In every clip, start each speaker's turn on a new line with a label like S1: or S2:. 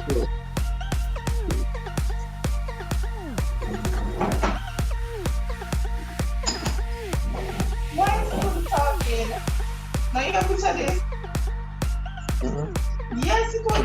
S1: Why is someone talking? No, you have to tell this. Yes, it was.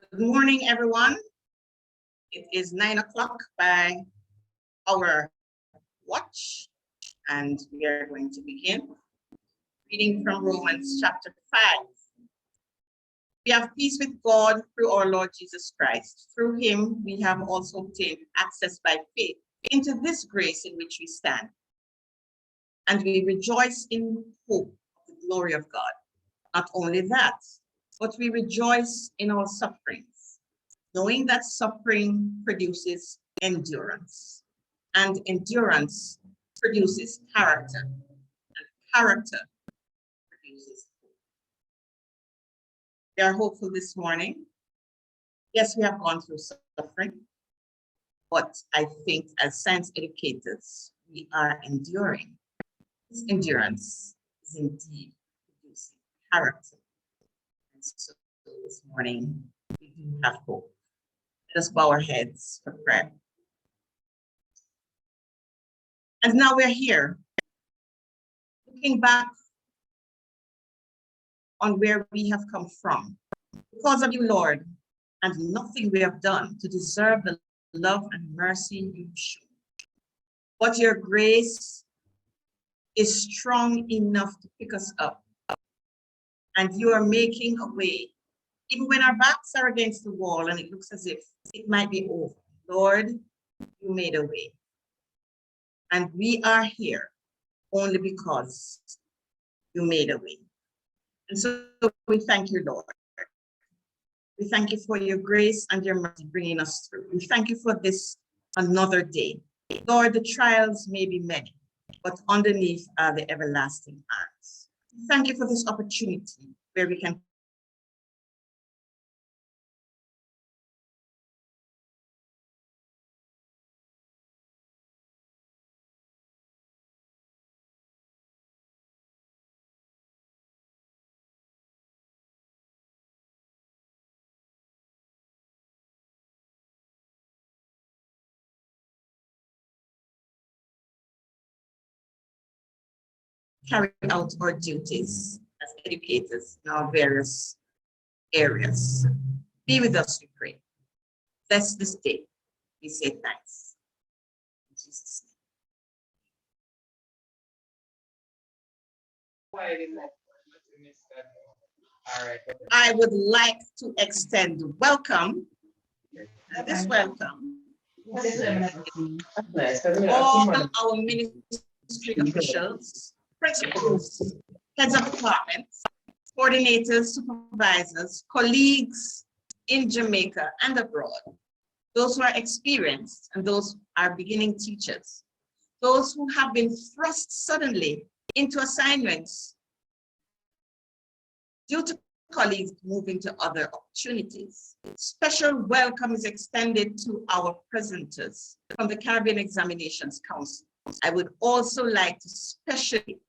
S1: Good morning, everyone. It is 9 o'clock by our watch, and we are going to begin reading from Romans chapter 5. We have peace with God through our Lord Jesus Christ. Through him, we have also obtained access by faith into this grace in which we stand. And we rejoice in hope of the glory of God. Not only that, but we rejoice in our sufferings, knowing that suffering produces endurance, and endurance produces character, and character produces hope. We are hopeful this morning. Yes, we have gone through suffering, but I think as science educators, we are enduring. This endurance is indeed producing character. And so this morning, we do have hope. Let us bow our heads for prayer. And now we're here, looking back on where we have come from. Because of you, Lord, and nothing we have done to deserve the love and mercy you show. But your grace is strong enough to pick us up. And you are making a way, even when our backs are against the wall and it looks as if it might be over. Lord, you made a way. And we are here only because you made a way. And so we thank you, Lord. We thank you for your grace and your mercy bringing us through. We thank you for this another day. Lord, the trials may be many, but underneath are the everlasting arms. Thank you for this opportunity where we can carry out our duties as educators in our various areas. Be with us, we pray. Bless this day. We say thanks. In Jesus' name. I would like to extend welcome, this welcome, all our ministry officials, principals, heads of departments, coordinators, supervisors, colleagues in Jamaica and abroad, those who are experienced and those who are beginning teachers, those who have been thrust suddenly into assignments due to colleagues moving to other opportunities. Special welcome is extended to our presenters from the Caribbean Examinations Council. I would also like to specially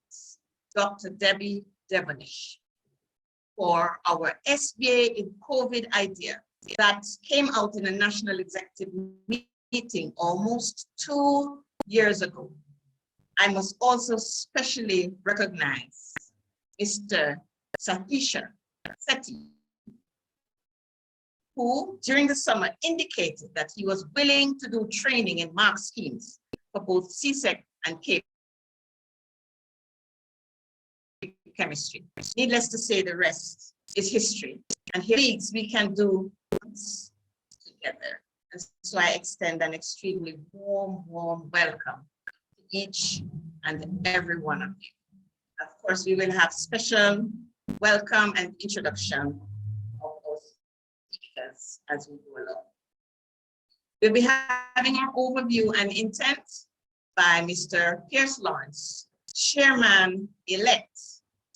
S1: Dr. Debbie Devonish for our SBA in COVID idea that came out in a national executive meeting almost 2 years ago. I must also specially recognize Mr. Satisha Sethi, who during the summer indicated that he was willing to do training in mark schemes for both CSEC and Cape chemistry. Needless to say, the rest is history. And here we can do this together. And so I extend an extremely warm welcome to each and every one of you. Of course, we will have special welcome and introduction of our speakers as we go along. We'll be having our overview and intent by Mr. Pierce Lawrence, Chairman-elect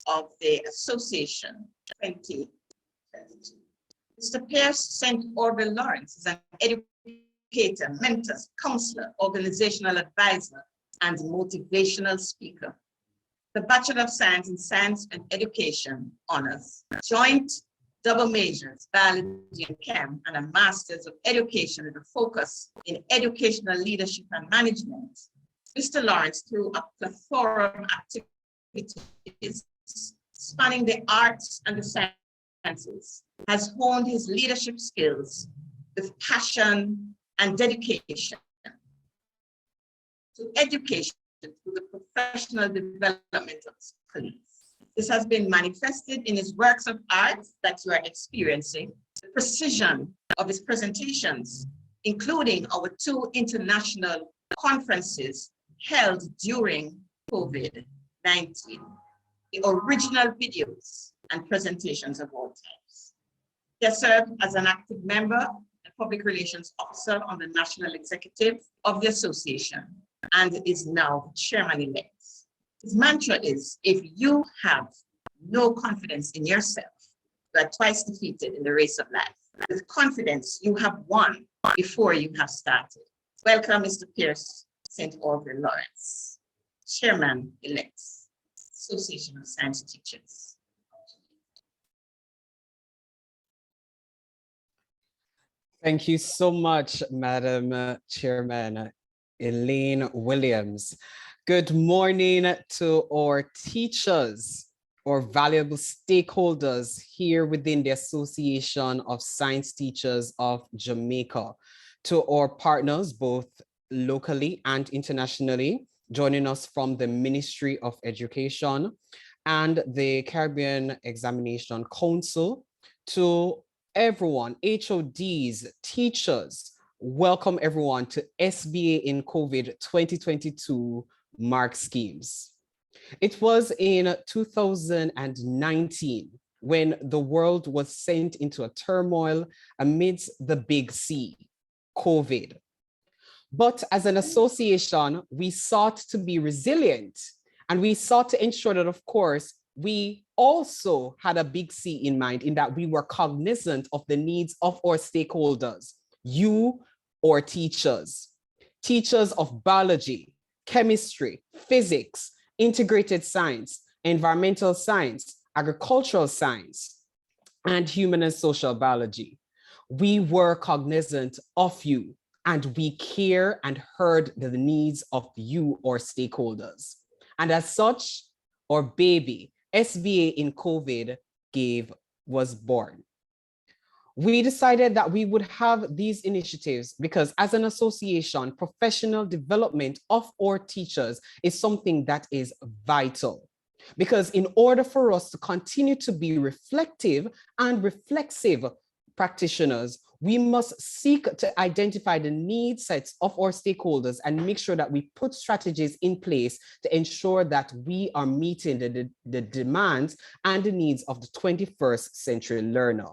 S1: of the Association 2022. Mr. Pierce St. Orville Lawrence is an educator, mentor, counselor, organizational advisor, and motivational speaker. The Bachelor of Science in Science and Education honors, joint double majors, biology and chem, and a Master's of Education with a focus in educational leadership and management. Mr. Lawrence, through a plethora of activities spanning the arts and the sciences, has honed his leadership skills with passion and dedication to education through the professional development of his colleagues. This has been manifested in his works of art that you are experiencing, the precision of his presentations, including our 2 international conferences held during COVID-19, the original videos and presentations of all types. He has served as an active member and public relations officer on the national executive of the association and is now chairman-elect. His mantra is, if you have no confidence in yourself, you are twice defeated in the race of life. With confidence, you have won before you have started. Welcome, Mr. Pierce St. Orville Lawrence, Chairman-elect, Association of Science Teachers.
S2: Thank you so much, Madam Chairman Elaine Williams. Good morning to our teachers, our valuable stakeholders here within the Association of Science Teachers of Jamaica, to our partners, both locally and internationally, joining us from the Ministry of Education and the Caribbean Examination Council, to everyone, HODs, teachers. Welcome everyone to SBA in COVID 2022 mark schemes. It was in 2019 when the world was sent into a turmoil amidst the big C, COVID. But as an association, we sought to be resilient, and we sought to ensure that, of course, we also had a big C in mind, in that we were cognizant of the needs of our stakeholders, you or teachers, teachers of biology, chemistry, physics, integrated science, environmental science, agricultural science, and human and social biology. We were cognizant of you, and we care and heard the needs of you or stakeholders. And as such, our baby, SBA in COVID was born. We decided that we would have these initiatives because as an association, professional development of our teachers is something that is vital. Because in order for us to continue to be reflective and reflexive practitioners, we must seek to identify the need sets of our stakeholders and make sure that we put strategies in place to ensure that we are meeting the demands and the needs of the 21st century learner.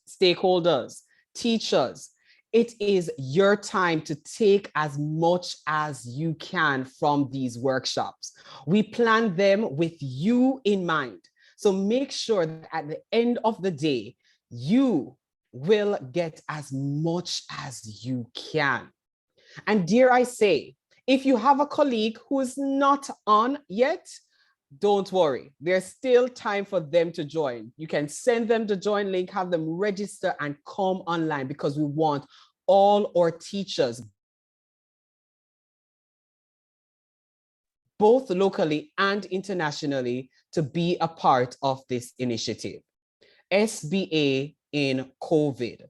S2: Stakeholders, teachers, it is your time to take as much as you can from these workshops. We plan them with you in mind. So make sure that at the end of the day, you will get as much as you can. And dare I say, if you have a colleague who is not on yet, don't worry, there's still time for them to join. You can send them the join link, have them register and come online, because we want all our teachers, both locally and internationally, to be a part of this initiative. SBA in COVID,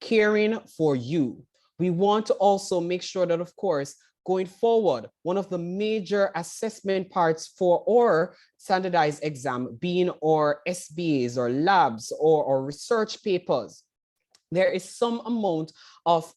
S2: caring for you. We want to also make sure that, of course, going forward, one of the major assessment parts for our standardized exam being our SBAs or labs or research papers, there is some amount of,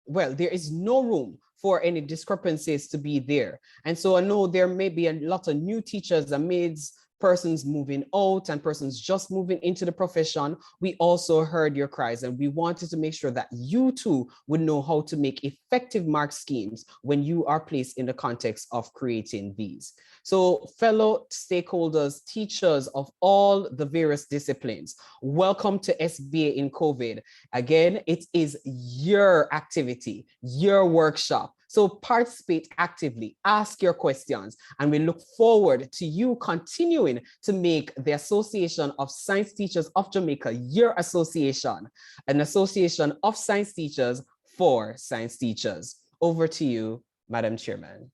S2: well, there is no room for any discrepancies to be there. And so I know there may be a lot of new teachers amidst persons moving out and persons just moving into the profession. We also heard your cries, and we wanted to make sure that you too would know how to make effective mark schemes when you are placed in the context of creating these. So fellow stakeholders, teachers of all the various disciplines, welcome to SBA in COVID. Again, it is your activity, your workshop. So participate actively, ask your questions, and we look forward to you continuing to make the Association of Science Teachers of Jamaica your association, an association of science teachers for science teachers. Over to you, Madam Chairman.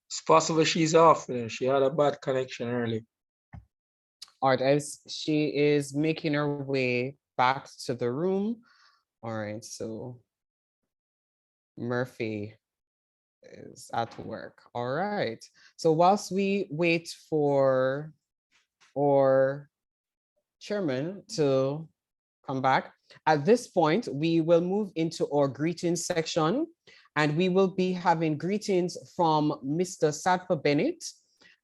S3: It's possible she's off. She had a bad connection early.
S2: All right, as she is making her way back to the room. All right, so Murphy is at work. All right. So whilst we wait for our chairman to come back, at this point, we will move into our greetings section, and we will be having greetings from Mr. Sadfa Bennett,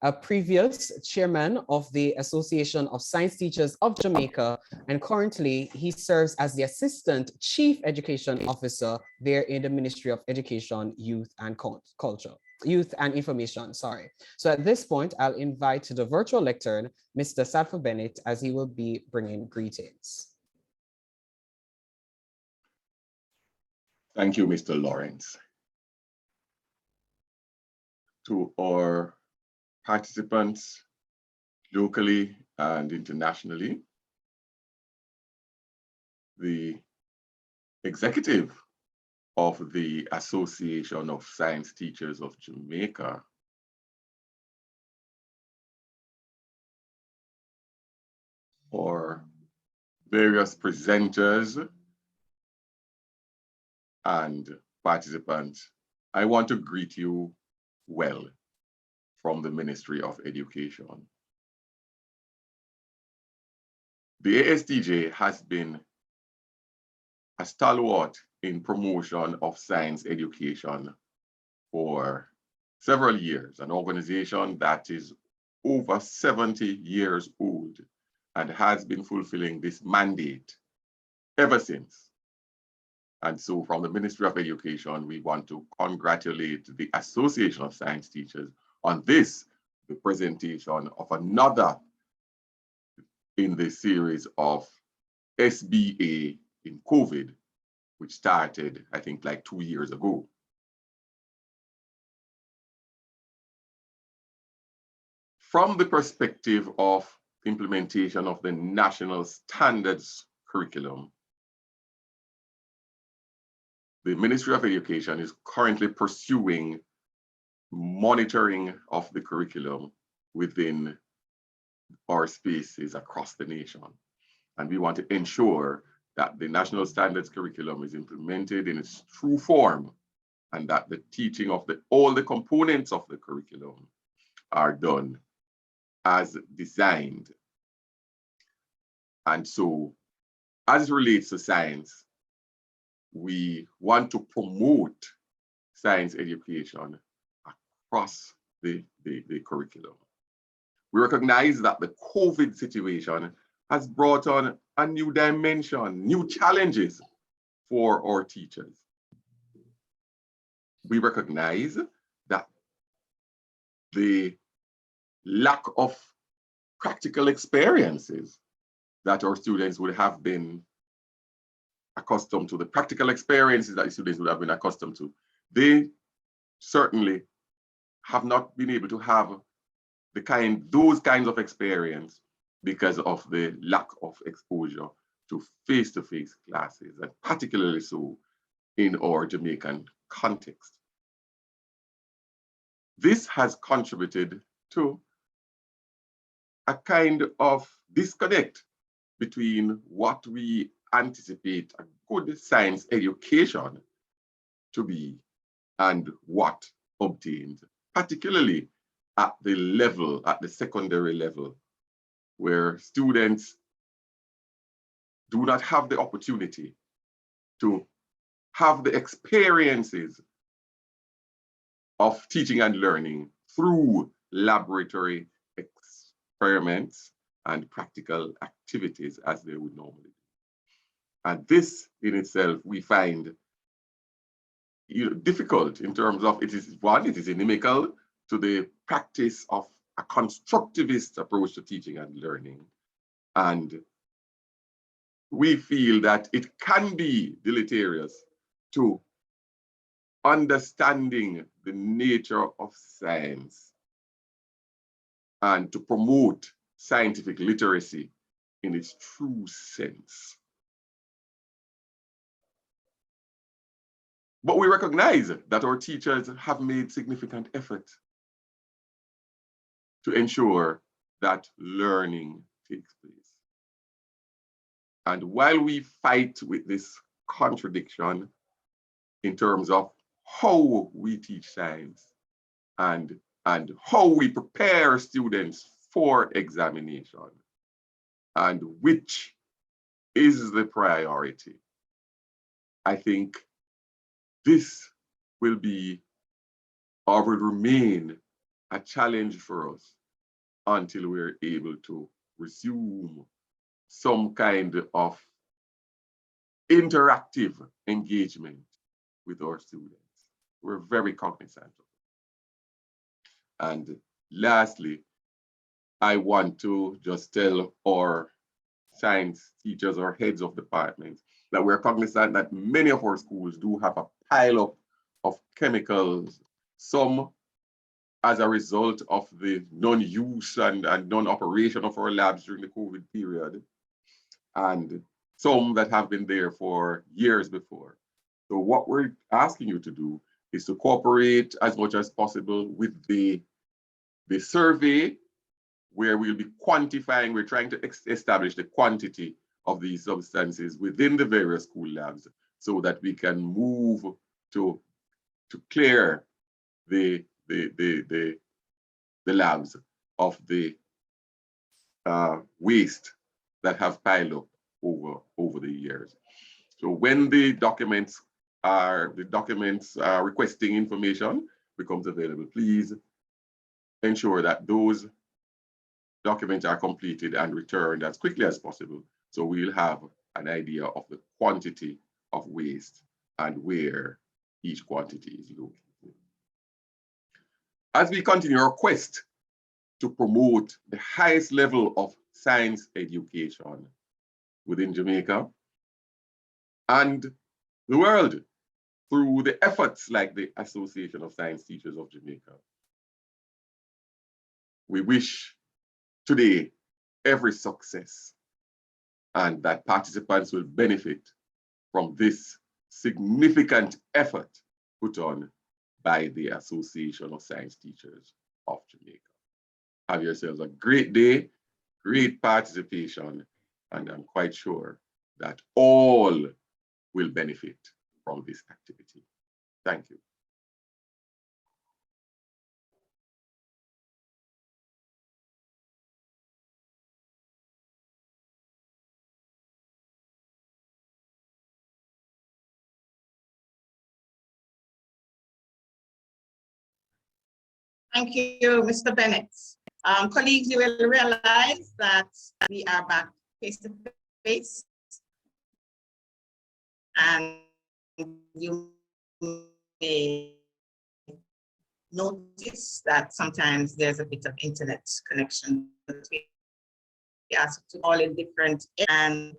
S2: a previous chairman of the Association of Science Teachers of Jamaica, and currently he serves as the Assistant Chief Education Officer there in the Ministry of Education, Youth and Culture. Youth and Information, sorry. So at this point, I'll invite to the virtual lectern, Mr. Sadfa Bennett, as he will be bringing greetings.
S4: Thank you, Mr. Lawrence. To our participants locally and internationally, the executive of the Association of Science Teachers of Jamaica, or various presenters and participants, I want to greet you well from the Ministry of Education. The A.S.T.J. has been a stalwart in promotion of science education for several years, an organization that is over 70 years old and has been fulfilling this mandate ever since. And so from the Ministry of Education, we want to congratulate the Association of Science Teachers on this, the presentation of another in the series of SBA in COVID, which started, I think, like 2 years ago. From the perspective of implementation of the national standards curriculum, the Ministry of Education is currently pursuing monitoring of the curriculum within our spaces across the nation. And we want to ensure that the national standards curriculum is implemented in its true form and that the teaching of all the components of the curriculum are done as designed. And so, as it relates to science, we want to promote science education across the curriculum. We recognize that the COVID situation has brought on a new dimension, new challenges for our teachers. We recognize that the lack of practical experiences that our students would have been accustomed to, the practical experiences that the students would have been accustomed to, they certainly have not been able to have those kinds of experience because of the lack of exposure to face-to-face classes, and particularly so in our Jamaican context. This has contributed to a kind of disconnect between what we anticipate a good science education to be and what obtained, particularly at the secondary level, where students do not have the opportunity to have the experiences of teaching and learning through laboratory experiments and practical activities as they would normally do. And this in itself, we find difficult in terms of it is inimical to the practice of a constructivist approach to teaching and learning. And we feel that it can be deleterious to understanding the nature of science and to promote scientific literacy in its true sense. But we recognize that our teachers have made significant effort to ensure that learning takes place. And while we fight with this contradiction in terms of how we teach science and how we prepare students for examination and which is the priority, I think this will be or will remain a challenge for us until we're able to resume some kind of interactive engagement with our students. We're very cognizant of it. And lastly, I want to just tell our science teachers or heads of departments that we're cognizant that many of our schools do have a pileup of chemicals, some as a result of the non-use and non-operation of our labs during the COVID period, and some that have been there for years before. So what we're asking you to do is to cooperate as much as possible with the survey, where we'll be quantifying, we're trying to establish the quantity of these substances within the various school labs so that we can move to clear the labs of the waste that have piled up over the years. So when the documents requesting information becomes available, please ensure that those documents are completed and returned as quickly as possible, so we'll have an idea of the quantity of waste and where each quantity is located. As we continue our quest to promote the highest level of science education within Jamaica and the world through the efforts like the Association of Science Teachers of Jamaica, we wish today every success and that participants will benefit from this significant effort put on by the Association of Science Teachers of Jamaica. Have yourselves a great day, great participation, and I'm quite sure that all will benefit from this activity. Thank you.
S1: Thank you, Mr. Bennett. Colleagues, you will realize that we are back face to face. And you may notice that sometimes there's a bit of internet connection. We ask to all in different and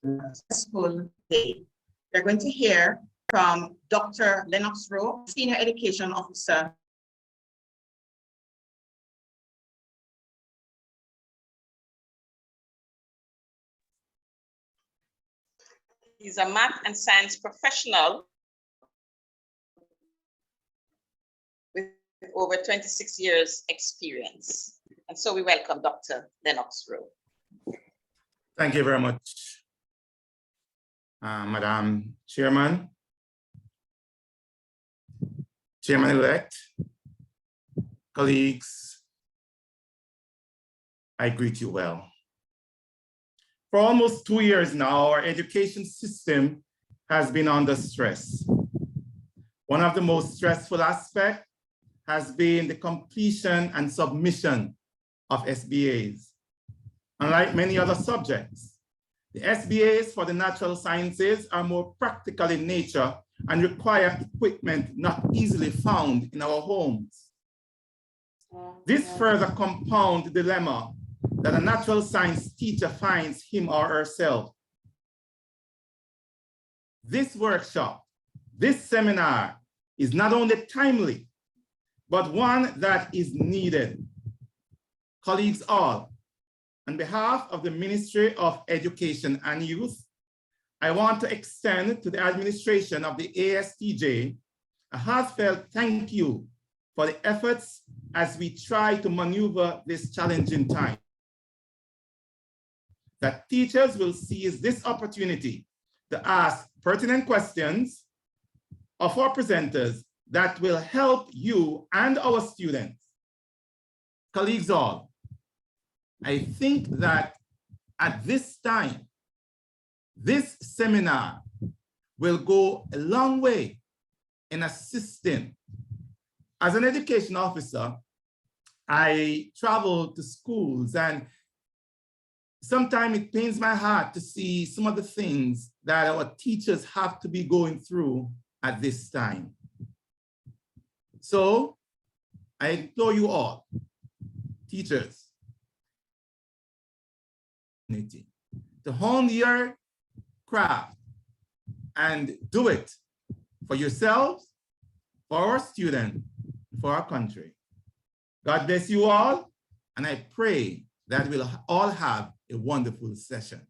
S1: successful day. We're going to hear from Dr. Lennox Rowe, Senior Education Officer. He's a math and science professional with over 26 years experience. And so we welcome Dr. Lennox Rowe.
S5: Thank you very much, Madam Chairman, Chairman-elect, colleagues, I greet you well. For almost 2 years now, our education system has been under stress. One of the most stressful aspects has been the completion and submission of SBAs. Unlike many other subjects, the SBAs for the natural sciences are more practical in nature and require equipment not easily found in our homes. This further compounds the dilemma that a natural science teacher finds him or herself. This workshop, this seminar is not only timely, but one that is needed. Colleagues all, on behalf of the Ministry of Education and Youth, I want to extend to the administration of the A.S.T.J. a heartfelt thank you for the efforts as we try to maneuver this challenging time. That teachers will seize this opportunity to ask pertinent questions of our presenters that will help you and our students. Colleagues all, I think that at this time, this seminar will go a long way in assisting. As an education officer, I travel to schools, and sometimes it pains my heart to see some of the things that our teachers have to be going through at this time. So I implore you all, teachers, to hone your craft and do it for yourselves, for our students, for our country. God bless you all, and I pray that we'll all have a wonderful session.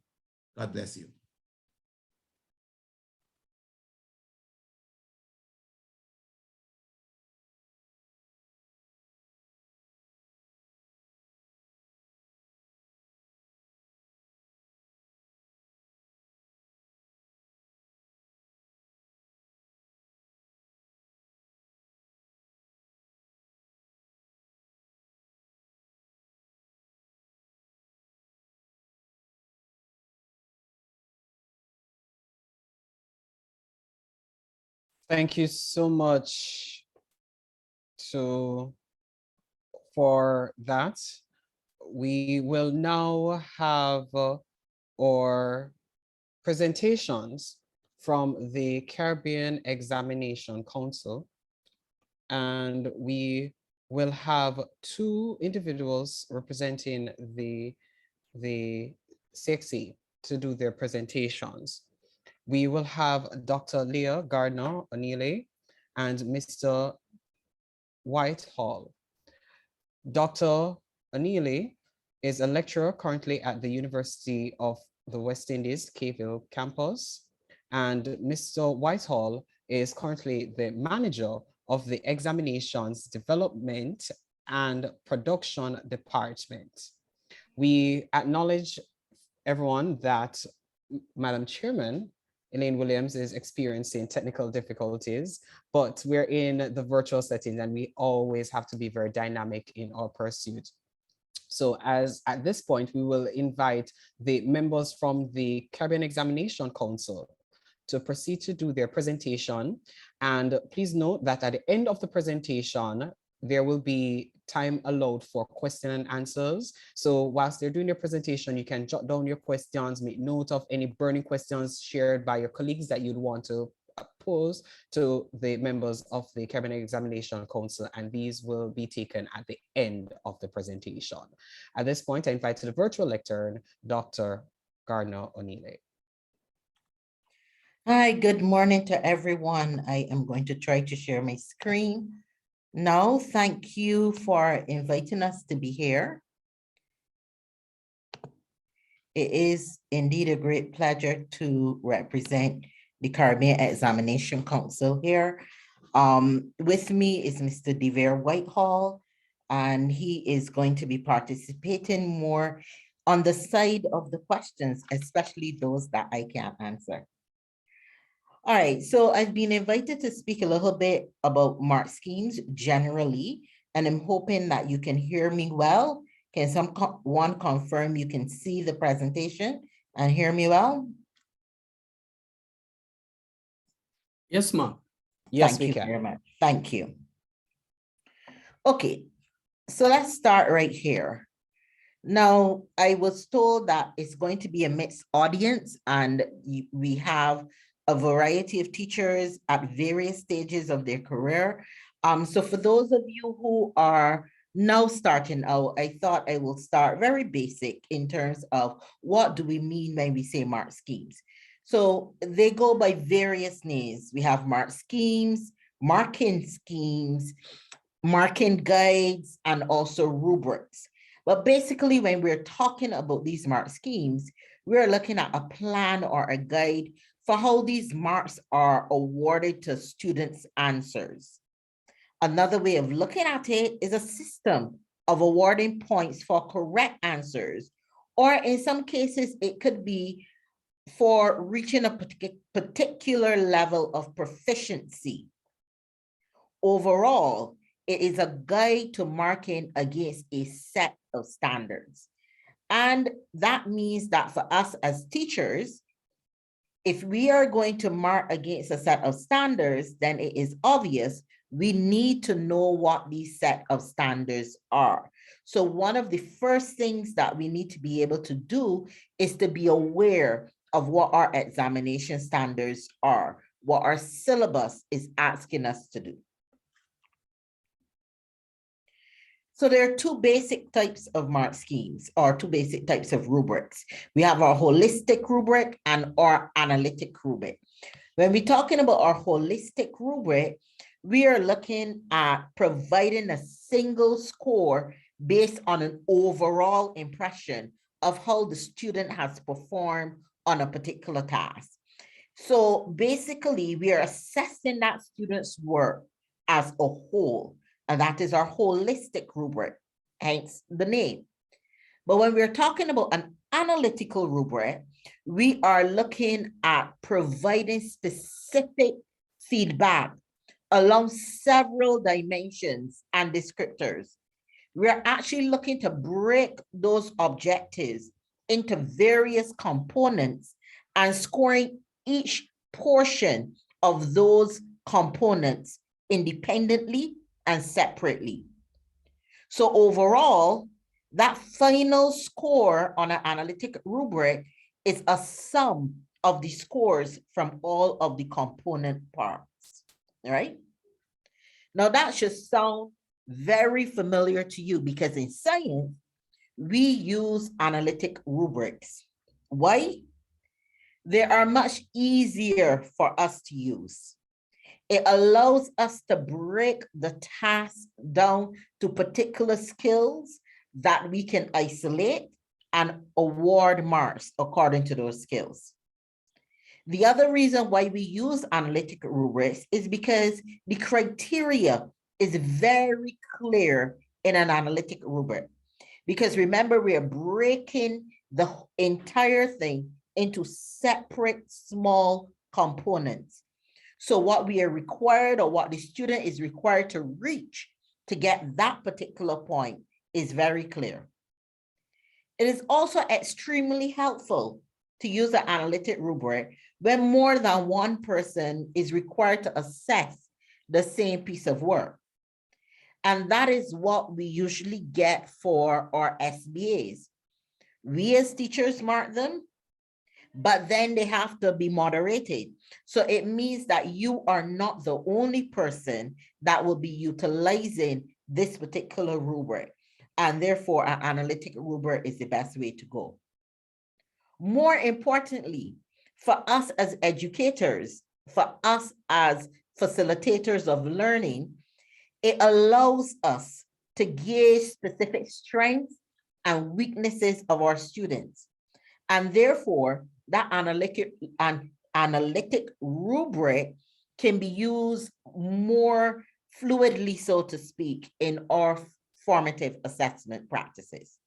S5: God bless you.
S2: Thank you so much for that. We will now have our presentations from the Caribbean Examination Council. And we will have two individuals representing the CXC to do their presentations. We will have Dr. Leah Gardner O'Neilley and Mr. Whitehall. Dr. O'Neilley is a lecturer currently at the University of the West Indies, Cayville campus, and Mr. Whitehall is currently the manager of the Examinations Development and Production Department. We acknowledge everyone that Madam Chairman, Elaine Williams, is experiencing technical difficulties, but we're in the virtual setting and we always have to be very dynamic in our pursuit. So at this point, we will invite the members from the Caribbean Examination Council to proceed to do their presentation. And please note that at the end of the presentation, there will be time allowed for question and answers. So whilst they're doing their presentation, you can jot down your questions, make note of any burning questions shared by your colleagues that you'd want to pose to the members of the Caribbean Examination Council, and these will be taken at the end of the presentation. At this point, I invite to the virtual lectern, Dr. Gardner O'Neilley.
S6: Hi, good morning to everyone. I am going to try to share my screen now. Thank you for inviting us to be here. It is indeed a great pleasure to represent the Caribbean Examination Council here. With me is Mr. Devere Whitehall, and he is going to be participating more on the side of the questions, especially those that I can't answer. All right, so I've been invited to speak a little bit about mark schemes generally, and I'm hoping that you can hear me well. Can someone confirm you can see the presentation and hear me well?
S2: Yes, ma'am. Yes,
S6: Thank
S2: we
S6: you
S2: can.
S6: very much. Thank you. Okay, so let's start right here. Now, I was told that it's going to be a mixed audience, and we have a variety of teachers at various stages of their career. So for those of you who are now starting out, I thought I will start very basic in terms of what do we mean when we say mark schemes. So they go by various names. We have mark schemes, marking guides, and also rubrics. But basically, when we're talking about these mark schemes, we're looking at a plan or a guide for how these marks are awarded to students' answers. Another way of looking at it is a system of awarding points for correct answers, or in some cases, it could be for reaching a particular level of proficiency. Overall, it is a guide to marking against a set of standards. And that means that for us as teachers, if we are going to mark against a set of standards, then it is obvious we need to know what these set of standards are. So one of the first things that we need to be able to do is to be aware of what our examination standards are, what our syllabus is asking us to do. So there are two basic types of mark schemes, or two basic types of rubrics. We have our holistic rubric and our analytic rubric. When we're talking about our holistic rubric, we are looking at providing a single score based on an overall impression of how the student has performed on a particular task. So basically, we are assessing that student's work as a whole. And that is our holistic rubric, hence the name. But when we're talking about an analytical rubric, we are looking at providing specific feedback along several dimensions and descriptors. We're actually looking to break those objectives into various components and scoring each portion of those components independently and separately. So overall, that final score on an analytic rubric is a sum of the scores from all of the component parts, right? Now that should sound very familiar to you because in science, we use analytic rubrics. Why? They are much easier for us to use. It allows us to break the task down to particular skills that we can isolate and award marks according to those skills. The other reason why we use analytic rubrics is because the criteria is very clear in an analytic rubric. Because remember, we are breaking the entire thing into separate small components. So what we are required, or what the student is required to reach to get that particular point, is very clear. It is also extremely helpful to use an analytic rubric when more than one person is required to assess the same piece of work. And that is what we usually get for our SBAs. We as teachers mark them, but then they have to be moderated. So it means that you are not the only person that will be utilizing this particular rubric. And therefore, an analytic rubric is the best way to go. More importantly, for us as educators, for us as facilitators of learning, it allows us to gauge specific strengths and weaknesses of our students. And therefore, that analytic rubric can be used more fluidly, so to speak, in our formative assessment practices.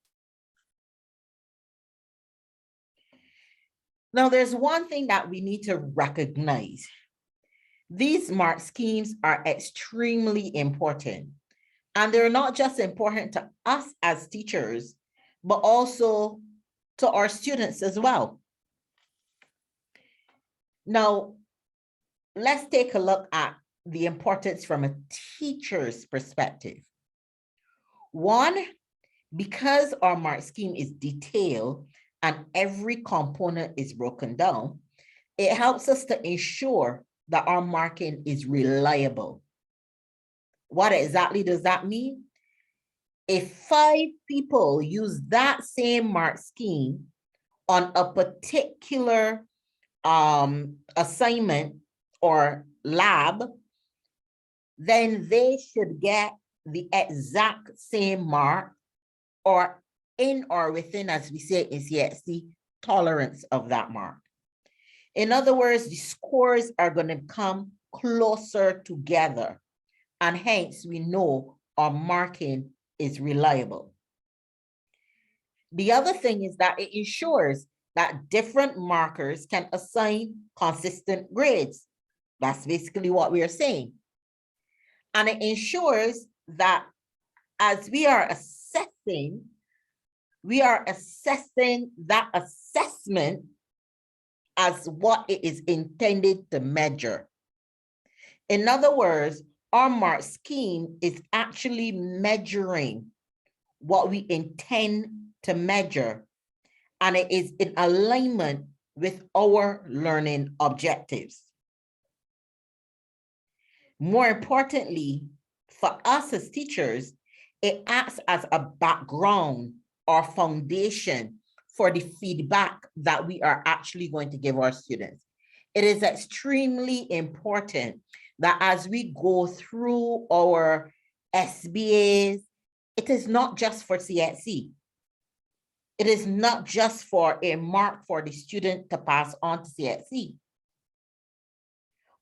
S6: Now, there's one thing that we need to recognize. These mark schemes are extremely important. And they're not just important to us as teachers, but also to our students as well. Now, let's take a look at the importance from a teacher's perspective. One, because our mark scheme is detailed and every component is broken down, it helps us to ensure that our marking is reliable. What exactly does that mean? If 5 people use that same mark scheme on a particular assignment or lab, then they should get the exact same mark, or in or within, as we say in CXC, tolerance of that mark. In other words, the scores are going to come closer together, and hence we know our marking is reliable. The other thing is that it ensures that different markers can assign consistent grades. That's basically what we are saying. And it ensures that as we are assessing that assessment as what it is intended to measure. In other words, our mark scheme is actually measuring what we intend to measure, and it is in alignment with our learning objectives. More importantly, for us as teachers, it acts as a background or foundation for the feedback that we are actually going to give our students. It is extremely important that as we go through our SBAs, it is not just for CXC. It is not just for a mark for the student to pass on to CXC.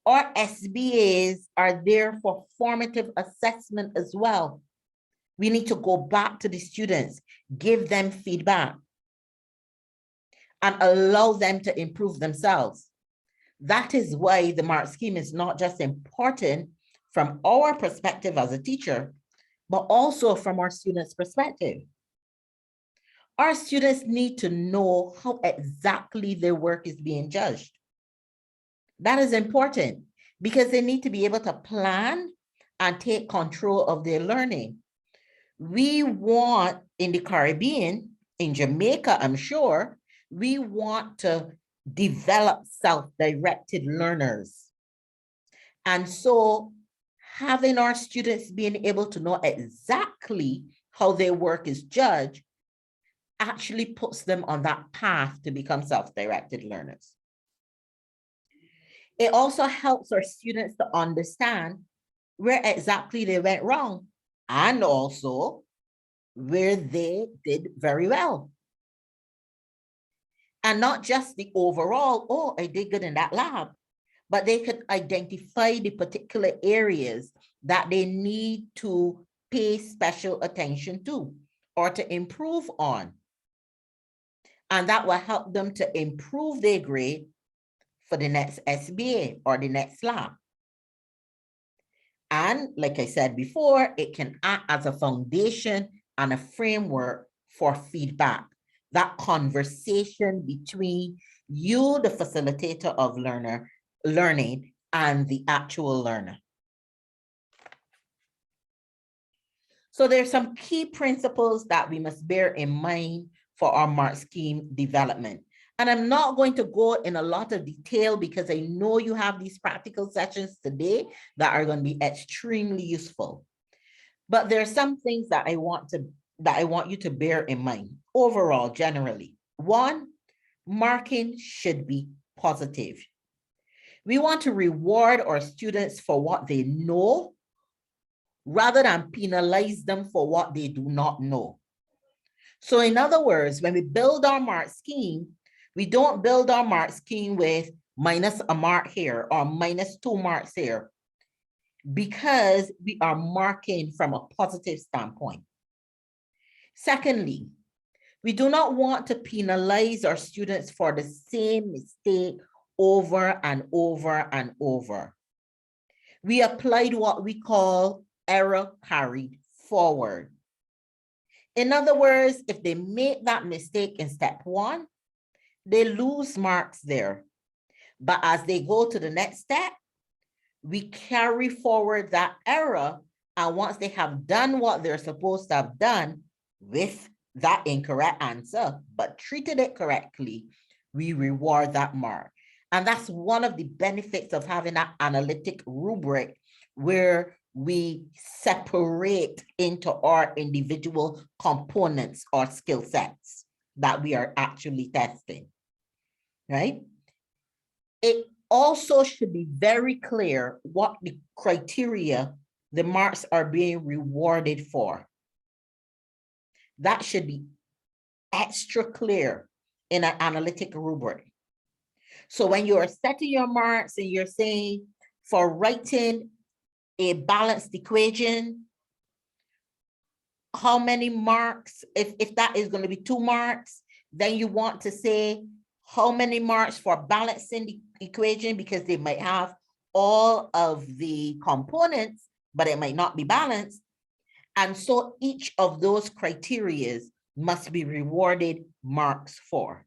S6: Our SBAs are there for formative assessment as well. We need to go back to the students, give them feedback, and allow them to improve themselves. That is why the mark scheme is not just important from our perspective as a teacher, but also from our students' perspective. Our students need to know how exactly their work is being judged. That is important because they need to be able to plan and take control of their learning. We want in the Caribbean, in Jamaica, I'm sure, we want to develop self-directed learners. And so having our students being able to know exactly how their work is judged actually puts them on that path to become self-directed learners. It also helps our students to understand where exactly they went wrong and also where they did very well. And not just the overall, oh, I did good in that lab, but they could identify the particular areas that they need to pay special attention to or to improve on. And that will help them to improve their grade for the next SBA or the next lab. And like I said before, it can act as a foundation and a framework for feedback, that conversation between you, the facilitator of learning, and the actual learner. So there's some key principles that we must bear in mind for our MARC scheme development. And I'm not going to go in a lot of detail because I know you have these practical sessions today that are going to be extremely useful. But there are some things that I want you to bear in mind overall, generally. One, marking should be positive. We want to reward our students for what they know rather than penalize them for what they do not know. So in other words, when we build our MARC scheme, we don't build our MARC scheme with minus a mark here or minus 2 marks here, because we are marking from a positive standpoint. Secondly, we do not want to penalize our students for the same mistake over and over and over. We applied what we call error carried forward. In other words, if they make that mistake in step 1, they lose marks there. But as they go to the next step, we carry forward that error. And once they have done what they're supposed to have done with that incorrect answer, but treated it correctly, we reward that mark. And that's one of the benefits of having that analytic rubric where we separate into our individual components or skill sets that we are actually testing, right? It also should be very clear what the criteria the marks are being rewarded for. That should be extra clear in an analytic rubric. So when you're setting your marks and you're saying for writing a balanced equation, how many marks, if that is going to be 2 marks, then you want to say how many marks for balancing the equation, because they might have all of the components, but it might not be balanced. And so each of those criteria must be rewarded marks for.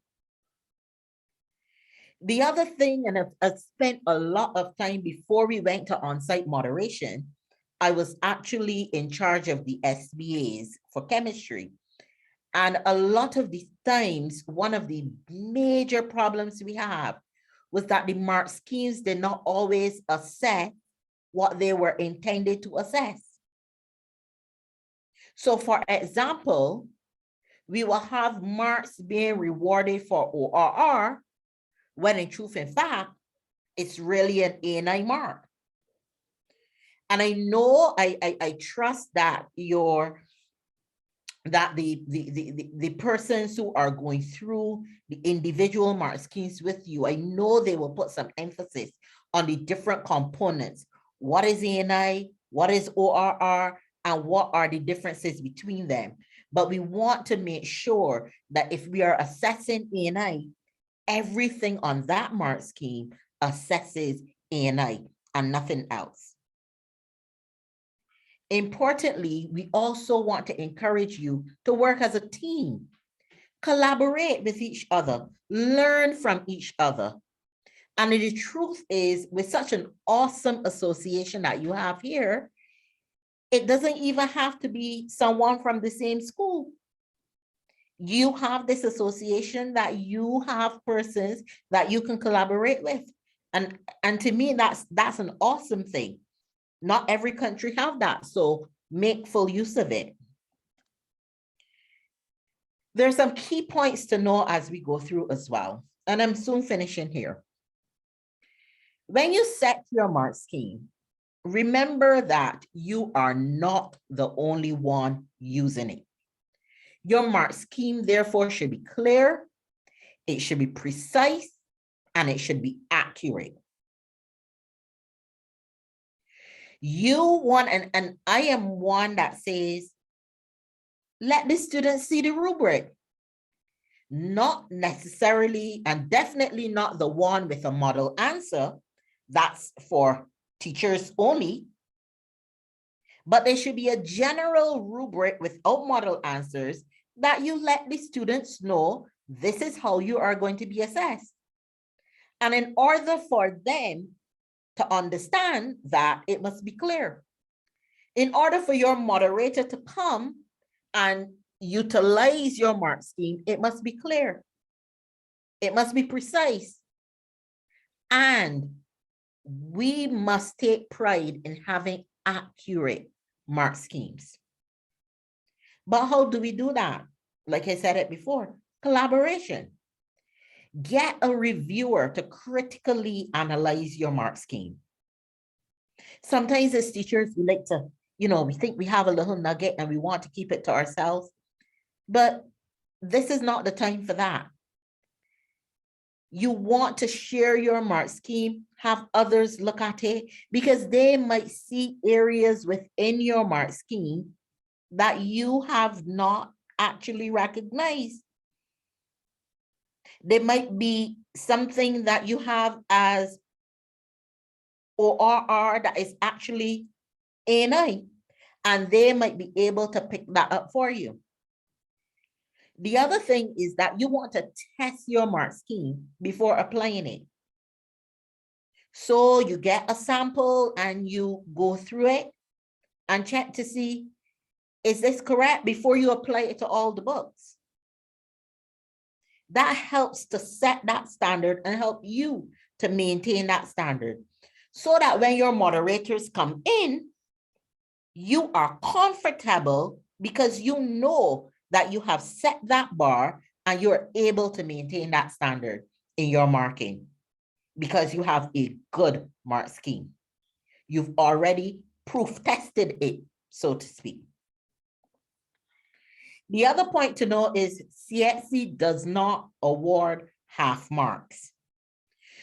S6: The other thing, and I've spent a lot of time before we went to on-site moderation, I was actually in charge of the SBAs for chemistry. And a lot of the times, one of the major problems we have was that the mark schemes did not always assess what they were intended to assess. So for example, we will have marks being rewarded for ORR, when in truth and fact, it's really an A&I mark. And I know, I trust that the persons who are going through the individual mark schemes with you, I know they will put some emphasis on the different components. What is A&I? What is ORR? And what are the differences between them? But we want to make sure that if we are assessing A&I, everything on that mark scheme assesses A&I and nothing else. Importantly, we also want to encourage you to work as a team, collaborate with each other, learn from each other. And the truth is, with such an awesome association that you have here, it doesn't even have to be someone from the same school. You have this association that you have persons that you can collaborate with. And to me, that's an awesome thing. Not every country have that, so make full use of it. There's some key points to know as we go through as well, and I'm soon finishing here. When you set your mark scheme, remember that you are not the only one using it. Your mark scheme, therefore, should be clear, it should be precise, and it should be accurate. You want, and I am one that says, let the students see the rubric. Not necessarily, and definitely not the one with a model answer. That's for teachers only. But there should be a general rubric without model answers that you let the students know this is how you are going to be assessed. And in order for them to understand that, it must be clear. In order for your moderator to come and utilize your mark scheme, it must be clear. It must be precise. And we must take pride in having accurate mark schemes. But how do we do that? Like I said it before, collaboration. Get a reviewer to critically analyze your mark scheme. Sometimes as teachers, we like to, we think we have a little nugget and we want to keep it to ourselves. But this is not the time for that. You want to share your mark scheme, have others look at it, because they might see areas within your mark scheme that you have not actually recognized. There might be something that you have as ORR that is actually A&I, and they might be able to pick that up for you. The other thing is that you want to test your mark scheme before applying it. So you get a sample and you go through it and check to see, is this correct, before you apply it to all the books. That helps to set that standard and help you to maintain that standard, so that when your moderators come in, you are comfortable because you know that you have set that bar and you're able to maintain that standard in your marking because you have a good mark scheme. You've already proof tested it, so to speak. The other point to know is CXC does not award half marks.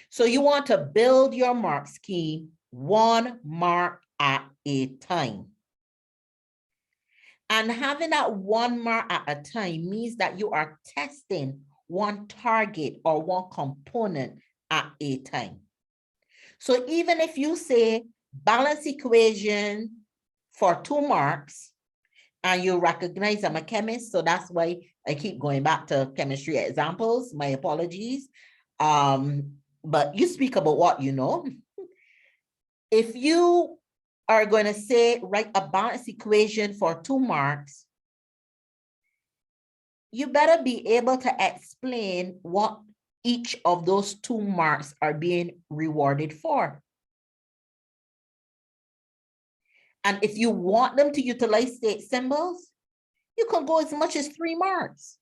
S6: So you want to build your mark scheme 1 mark at a time. And having that 1 mark at a time means that you are testing one target or one component at a time. So even if you say balance equation for 2 marks, and you recognize I'm a chemist, so that's why I keep going back to chemistry examples, my apologies. But you speak about what you know. If you are going to say, write a balance equation for 2 marks, you better be able to explain what each of those 2 marks are being rewarded for. And if you want them to utilize state symbols, you can go as much as 3 marks.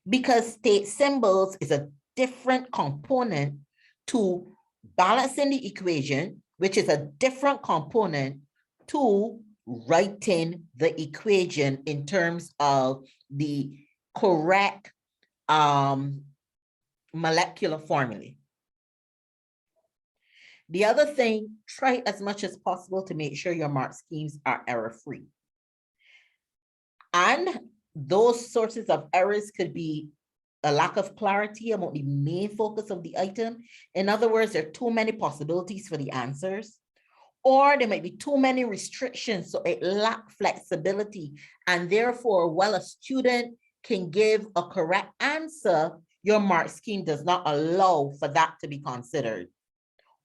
S6: Because state symbols is a different component to balancing the equation, which is a different component to writing the equation in terms of the correct molecular formulae. The other thing, try as much as possible to make sure your mark schemes are error-free. And those sources of errors could be a lack of clarity about the main focus of the item. In other words, there are too many possibilities for the answers, or there might be too many restrictions, so it lacks flexibility. And therefore, while a student can give a correct answer, your mark scheme does not allow for that to be considered.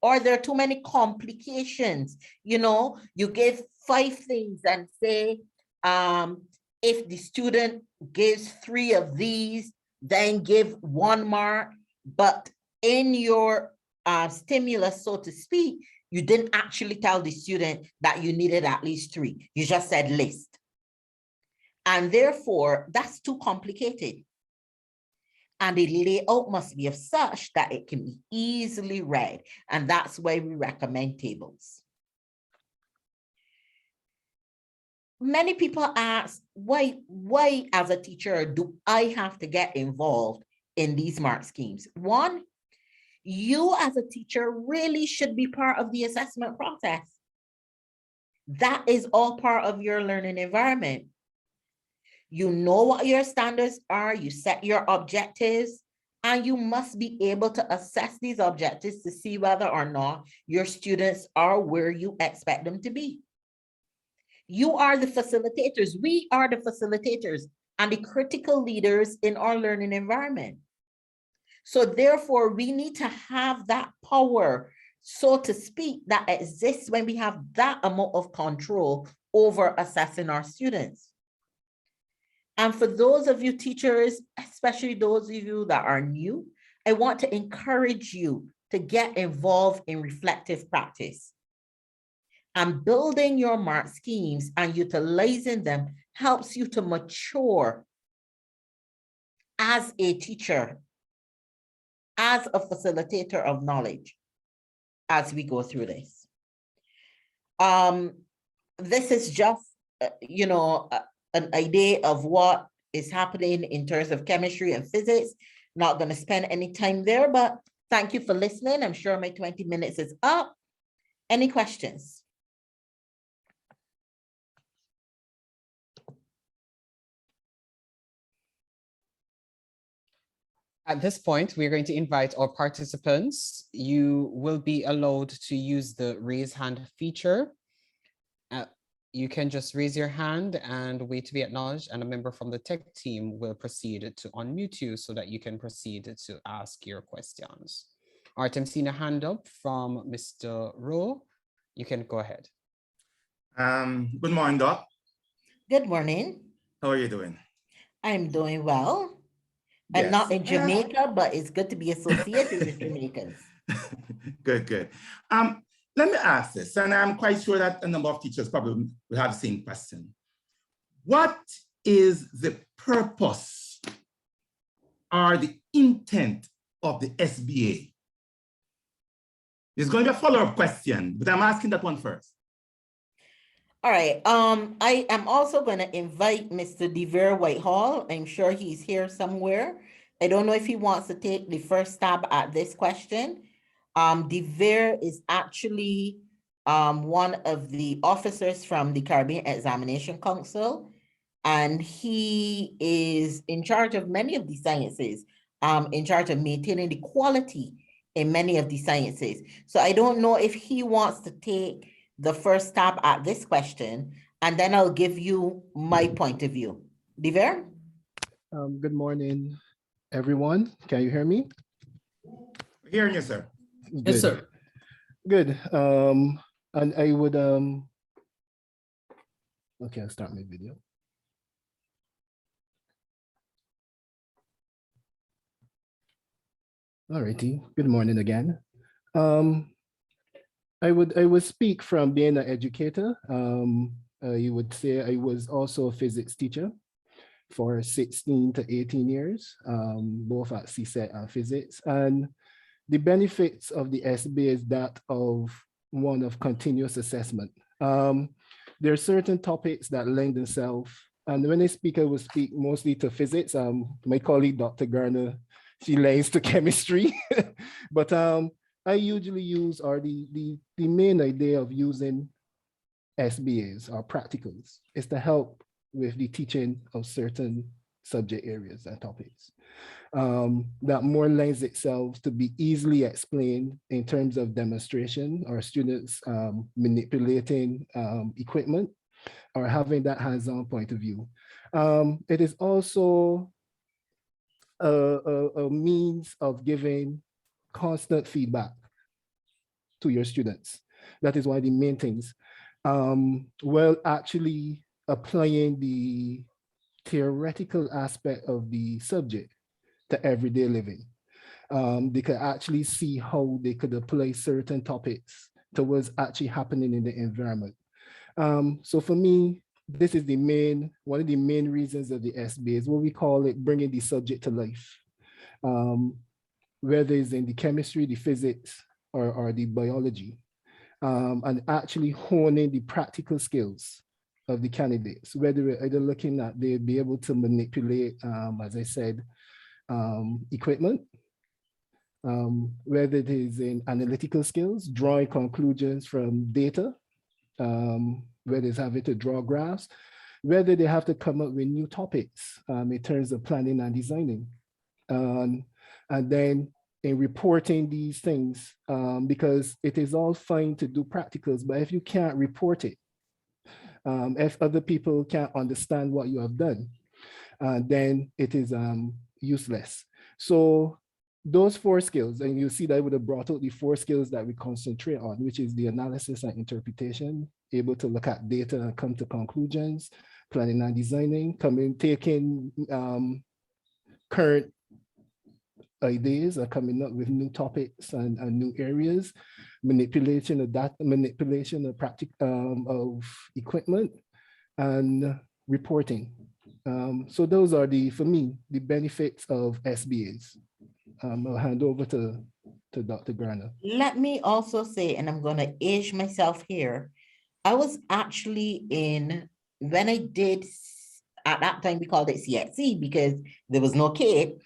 S6: Or there are too many complications. You know, you give 5 things and say, if the student gives 3 of these, then give 1 mark. But in your stimulus, so to speak, you didn't actually tell the student that you needed at least 3. You just said list. And therefore, that's too complicated. And the layout must be of such that it can be easily read. And that's why we recommend tables. Many people ask, why as a teacher do I have to get involved in these mark schemes? One, you as a teacher really should be part of the assessment process. That is all part of your learning environment. You know what your standards are, you set your objectives, and you must be able to assess these objectives to see whether or not your students are where you expect them to be. You are the facilitators, we are the facilitators and the critical leaders in our learning environment. So therefore, we need to have that power, so to speak, that exists when we have that amount of control over assessing our students. And for those of you teachers, especially those of you that are new, I want to encourage you to get involved in reflective practice. And building your mark schemes and utilizing them helps you to mature as a teacher, as a facilitator of knowledge, as we go through this. This is just, an idea of what is happening in terms of chemistry and physics. Not going to spend any time there, but thank you for listening. I'm sure my 20 minutes is up. Any questions?
S2: At this point, we're going to invite our participants. You will be allowed to use the raise hand feature. You can just raise your hand and wait to be acknowledged, and a member from the tech team will proceed to unmute you so that you can proceed to ask your questions. All right, I'm seeing a hand up from Mr. Rowe. You can go ahead.
S5: Good morning, Doc.
S6: Good morning.
S5: How are you doing?
S6: I'm doing well. I'm
S5: Yes.
S6: not in Jamaica, but it's good to be associated with Jamaicans.
S5: Good. Let me ask this, and I'm quite sure that a number of teachers probably will have the same question. What is the purpose or the intent of the SBA? There's going to be a follow-up question, but I'm asking that one first.
S6: All right. I am also going to invite Mr. DeVere Whitehall. I'm sure he's here somewhere. I don't know if he wants to take the first stab at this question. DeVere is actually one of the officers from the Caribbean Examination Council, and he is in charge of many of the sciences, in charge of maintaining the quality in many of the sciences. So I don't know if he wants to take the first stab at this question, and then I'll give you my point of view. DeVere?
S7: Good morning, everyone. Can you hear me?
S5: Hearing you, sir.
S7: Good.
S2: Yes, sir.
S7: Good. And I would, okay, I'll start my video. All righty. Good morning again. I would speak from being an educator. You would say I was also a physics teacher for 16 to 18 years, both at CSET and physics. And the benefits of the SBA is that of one of continuous assessment. There are certain topics that lend themselves, and when I speak, I will speak mostly to physics. My colleague, Dr. Garner, she lends to chemistry, but I usually use, or the main idea of using SBAs or practicals is to help with the teaching of certain subject areas and topics. That more lends itself to be easily explained in terms of demonstration or students manipulating equipment or having that hands-on point of view. It is also a means of giving constant feedback to your students. That is one of the main things. Well, actually applying the theoretical aspect of the subject to everyday living. They could actually see how they could apply certain topics to what's actually happening in the environment. So for me, this is one of the main reasons of the SBA is what we call it, bringing the subject to life. Whether it's in the chemistry, the physics, or the biology, and actually honing the practical skills of the candidates, whether we're either looking at they'll be able to manipulate, as I said, equipment, whether it is in analytical skills, drawing conclusions from data, whether it's having to draw graphs, whether they have to come up with new topics in terms of planning and designing. And then in reporting these things, because it is all fine to do practicals, but if you can't report it, if other people can't understand what you have done, then it is useless. So those 4 skills, and you see that I would have brought out the 4 skills that we concentrate on, which is the analysis and interpretation, able to look at data and come to conclusions, planning and designing, taking current ideas and coming up with new topics and new areas, manipulation of data, manipulation of of equipment, and reporting. So those are for me, the benefits of SBAs. I'll hand over to Dr. Garner.
S6: Let me also say, and I'm going to age myself here, I was actually when I did, at that time we called it CXC because there was no K,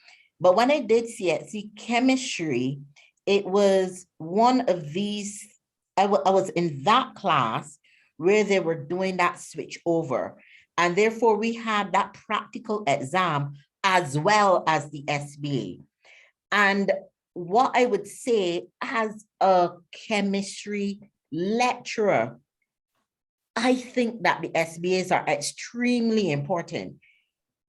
S6: but when I did CXC chemistry, it was one of these, I was in that class where they were doing that switch over. And therefore we had that practical exam as well as the SBA. And what I would say as a chemistry lecturer, I think that the SBAs are extremely important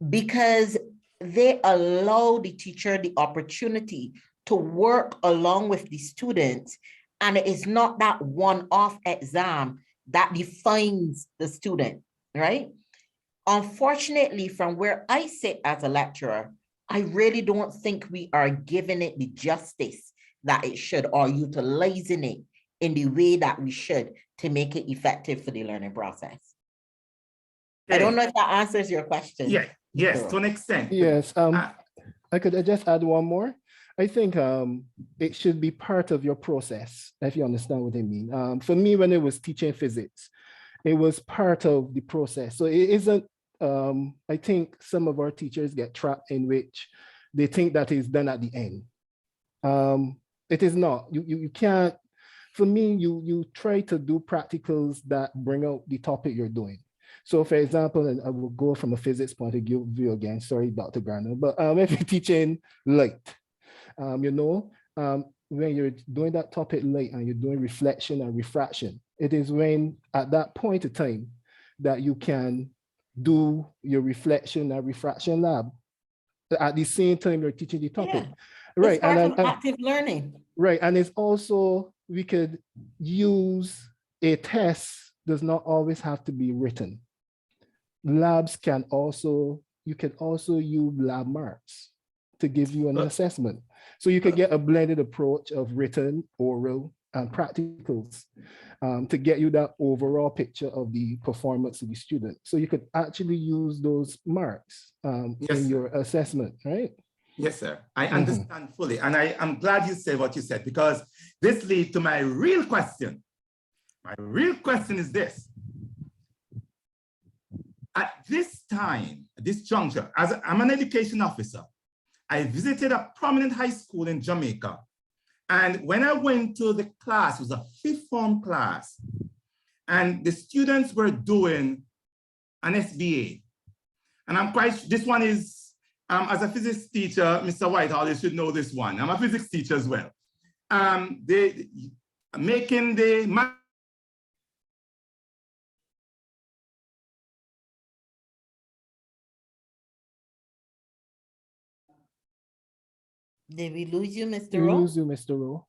S6: because they allow the teacher the opportunity to work along with the students. And it is not that one-off exam that defines the student, right? Unfortunately, from where I sit as a lecturer, I really don't think we are giving it the justice that it should or utilizing it in the way that we should to make it effective for the learning process. I don't know if that answers your question.
S5: Yeah, yes, to an extent.
S7: Yes, I could just add one more. I think it should be part of your process, if you understand what I mean. For me, when I was teaching physics, it was part of the process. So it isn't, I think some of our teachers get trapped in which they think that is done at the end. It is not. You can't, for me, you try to do practicals that bring out the topic you're doing. So for example, and I will go from a physics point of view again, sorry, Dr. Garner, but if you're teaching light, when you're doing that topic light and you're doing reflection and refraction, it is when at that point of time that you can do your reflection and refraction lab at the same time you're teaching the topic.
S6: Yeah.
S7: Right.
S6: It's part of active learning.
S7: Right. And it's also, we could use a test does not always have to be written. Labs can also, you can also use lab marks to give you an assessment. So you could get a blended approach of written, oral, and practicals to get you that overall picture of the performance of the student. So you could actually use those marks in your assessment, right?
S5: Yes, sir. I understand fully. And I'm glad you said what you said, because this leads to my real question. My real question is this. At this time, this juncture, as I'm an education officer, I visited a prominent high school in Jamaica. And when I went to the class, it was a 5th form class, and the students were doing an SBA. And I'm quite, this one is, as a physics teacher, Mr. Whitehall, you should know this one. I'm a physics teacher as well. They making the
S6: Did we lose you, Mr.
S7: We
S6: Rowe?
S7: lose you, Mr. Rowe.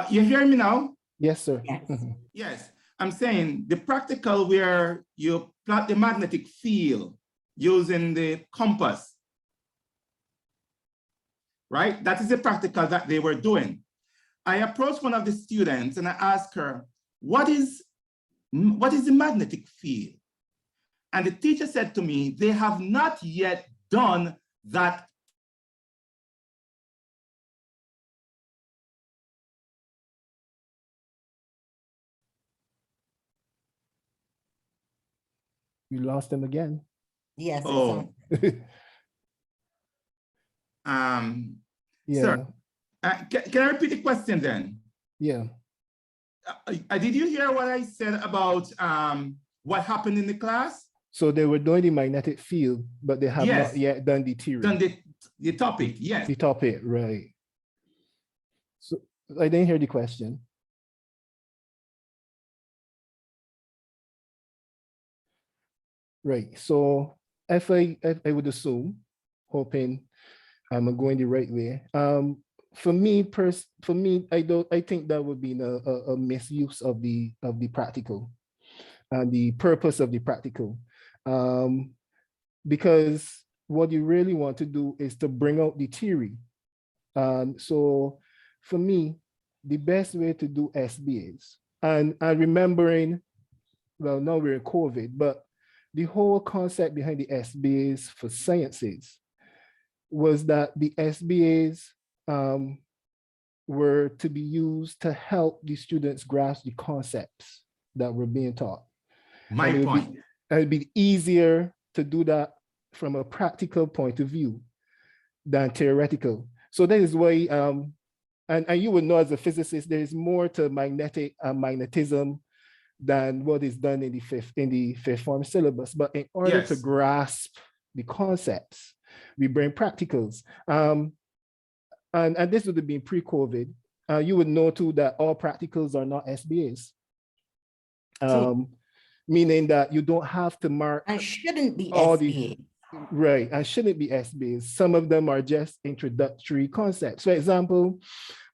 S5: You hear me now?
S7: Yes, sir.
S6: Yes.
S7: Mhm.
S5: Yes, I'm saying the practical where you plot the magnetic field using the compass, right? That is the practical that they were doing. I approached one of the students and I asked her, what is the magnetic field? And the teacher said to me, they have not yet done that.
S7: You lost him again.
S6: Yes. It's
S5: Oh,
S7: Yeah,
S5: sir, can I repeat the question then?
S7: yeah.
S5: Did you hear what I said about what happened in the class?
S7: So they were doing the magnetic field, but they have
S5: Yes.
S7: not yet done the theory.
S5: Done the topic, yes.
S7: The topic, right. So I didn't hear the question. Right. So if I would assume, hoping I'm going the right way. For me, I think that would be a misuse of the practical and the purpose of the practical. Because what you really want to do is to bring out the theory. So for me, the best way to do SBAs, and remembering, well, now we're in COVID, but the whole concept behind the SBAs for sciences was that the SBAs were to be used to help the students grasp the concepts that were being taught.
S5: My point.
S7: It'd be easier to do that from a practical point of view than theoretical. So that is why, and you would know as a physicist, there is more to magnetism than what is done in the fifth form syllabus. But in order to
S5: Yes.
S7: grasp the concepts, we bring practicals. And this would have been pre-COVID. You would know too that all practicals are not SBAs. Meaning that you don't have to mark.
S6: And shouldn't be
S7: all
S6: SBA.
S7: Right, and shouldn't be SBAs. Some of them are just introductory concepts. For example,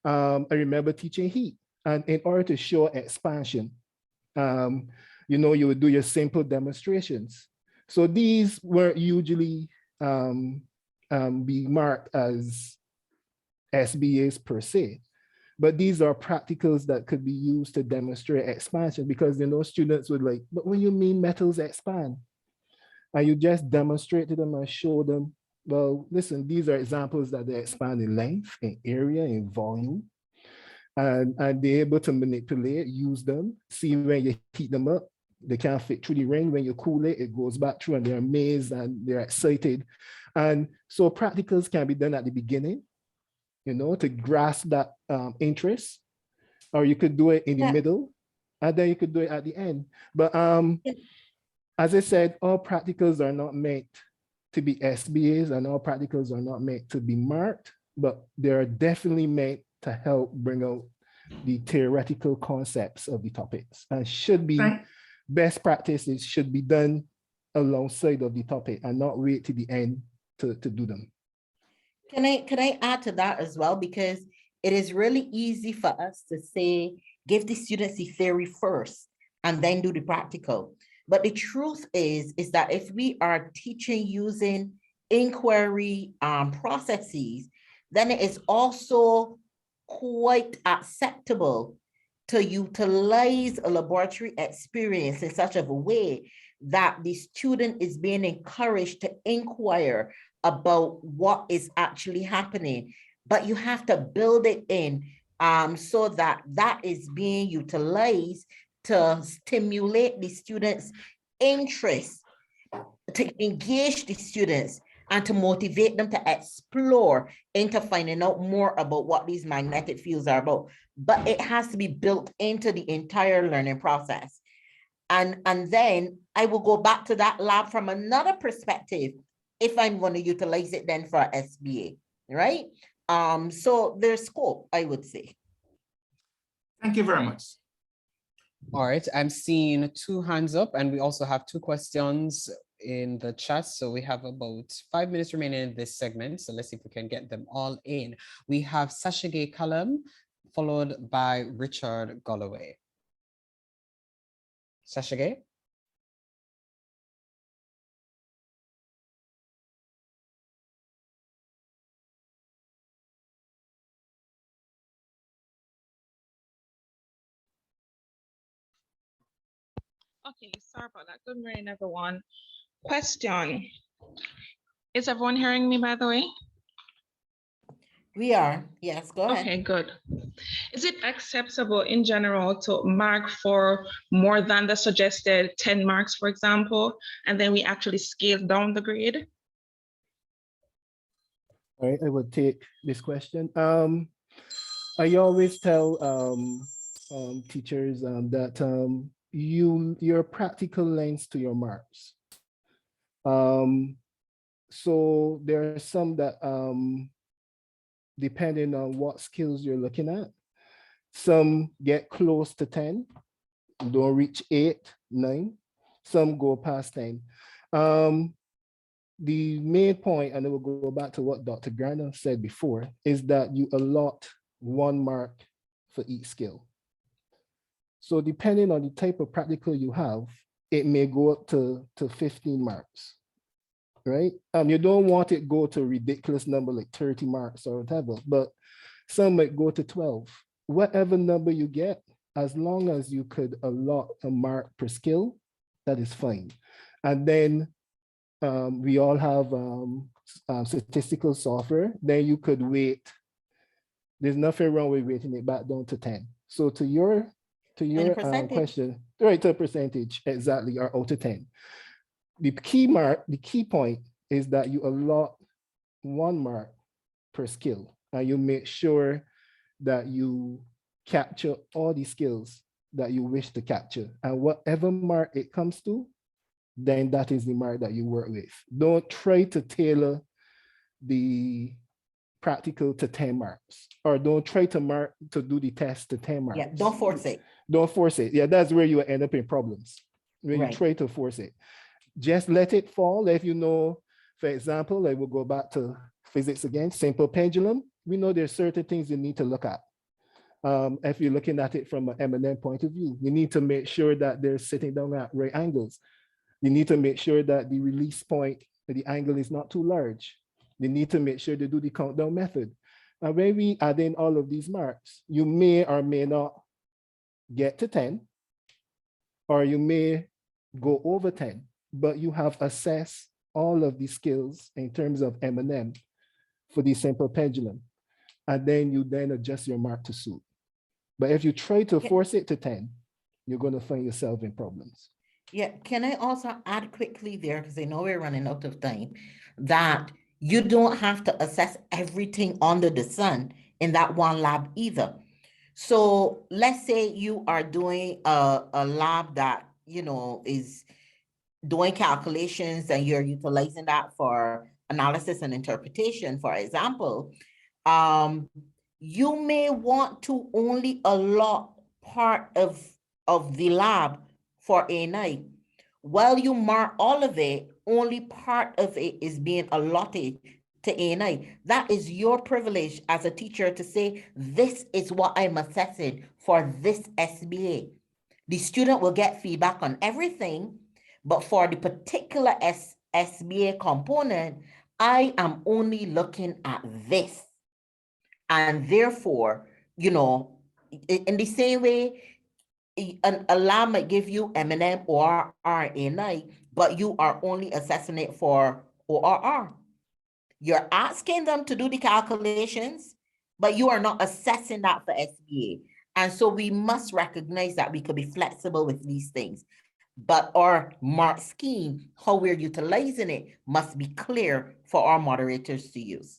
S7: I remember teaching heat, and in order to show expansion, you would do your simple demonstrations. So these weren't usually be marked as SBAs per se, but these are practicals that could be used to demonstrate expansion, because students would like, but when you mean metals expand, and you just demonstrate to them and show them, well, listen, these are examples that they expand in length, in area, in volume, and they're able to manipulate, use them, see when you heat them up, they can't fit through the ring. When you cool it, it goes back through, and they're amazed and they're excited. And so practicals can be done at the beginning, to grasp that interest, or you could do it in the middle, and then you could do it at the end. But as I said, all practicals are not meant to be SBAs, and all practicals are not meant to be marked, but they are definitely meant to help bring out the theoretical concepts of the topics, and should be best practices should be done alongside of the topic and not wait to the end to do them.
S6: Can I add to that as well? Because it is really easy for us to say, give the students the theory first and then do the practical. But the truth is that if we are teaching using inquiry processes, then it is also quite acceptable to utilize a laboratory experience in such a way that the student is being encouraged to inquire about what is actually happening. But you have to build it in so that is being utilized to stimulate the students' interest, to engage the students, and to motivate them to explore into finding out more about what these magnetic fields are about. But it has to be built into the entire learning process. And then I will go back to that lab from another perspective if I'm going to utilize it then for SBA, right? So there's scope, I would say.
S5: Thank you very much.
S2: All right, I'm seeing 2 hands up, and we also have 2 questions in the chat. So we have about 5 minutes remaining in this segment. So let's see if we can get them all in. We have Sashige Kalam, followed by Richard Galloway. Sashige?
S8: Okay, sorry about that. Good morning, everyone. Question. Is everyone hearing me, by the way?
S6: We are, yes, go ahead.
S8: Okay, good. Is it acceptable in general to mark for more than the suggested 10 marks, for example, and then we actually scale down the grade?
S7: All right, I would take this question. I always tell teachers that your practical lens to your marks. So there are some that depending on what skills you're looking at, some get close to 10, don't reach 8, 9, some go past 10. The main point, and I will go back to what Dr. Garner said before, is that you allot 1 mark for each skill. So depending on the type of practical you have, it may go up to 15 marks, right? You don't want it go to a ridiculous number like 30 marks or whatever, but some might go to 12. Whatever number you get, as long as you could allot a mark per skill, that is fine. And then we all have statistical software, then you could weight. There's nothing wrong with weighting it back down to 10. So to your question, right, to a percentage, exactly, or out of 10. The key point is that you allot 1 mark per skill, and you make sure that you capture all the skills that you wish to capture. And whatever mark it comes to, then that is the mark that you work with. Don't try to tailor the practical to 10 marks, or don't try to do the test to 10 marks.
S6: Yeah, don't force it.
S7: Don't force it. Yeah, that's where you end up in problems, when you try to force it. Just let it fall. If you know, for example, I will go back to physics again, simple pendulum. We know there's certain things you need to look at. If you're looking at it from an M&M point of view, you need to make sure that they're sitting down at right angles. You need to make sure that the release point, the angle is not too large. You need to make sure they do the countdown method. And when we add in all of these marks, you may or may not get to 10, or you may go over 10, but you have assessed all of the skills in terms of M&M for the simple pendulum. And then you then adjust your mark to suit. But if you try to force it to 10, you're going to find yourself in problems.
S6: Yeah, can I also add quickly there, because I know we're running out of time, that you don't have to assess everything under the sun in that one lab either. So let's say you are doing a lab that, is doing calculations and you're utilizing that for analysis and interpretation, for example. You may want to only allot part of the lab for A9. While you mark all of it, only part of it is being allotted to A9. That is your privilege as a teacher to say, this is what I'm assessing for this SBA. The student will get feedback on everything, but for the particular SBA component, I am only looking at this. And therefore, in the same way, a lab might give you M&M or RNI, but you are only assessing it for ORR. You're asking them to do the calculations, but you are not assessing that for SBA. And so we must recognize that we could be flexible with these things. But our mark scheme, how we're utilizing it, must be clear for our moderators to use.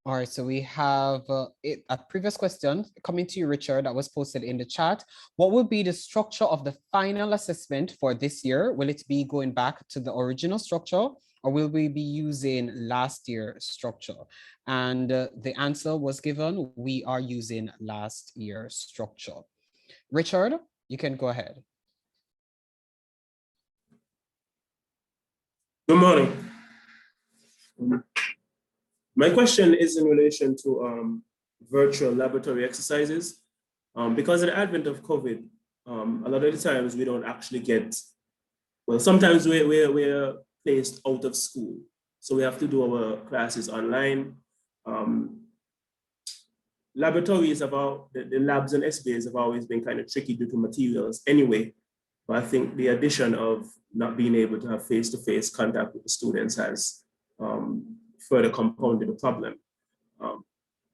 S2: All right, so we have a previous question coming to you, Richard, that was posted in the chat. What will be the structure of the final assessment for this year? Will it be going back to the original structure, or will we be using last year's structure? And the answer was given, we are using last year's structure. Richard, you can go ahead.
S9: Good morning. My question is in relation to virtual laboratory exercises. Because of the advent of COVID, a lot of the times we don't actually get, well, sometimes we're placed out of school. So we have to do our classes online. Laboratories about the labs and SBAs have always been kind of tricky due to materials anyway. But I think the addition of not being able to have face-to-face contact with the students has further compounded the problem.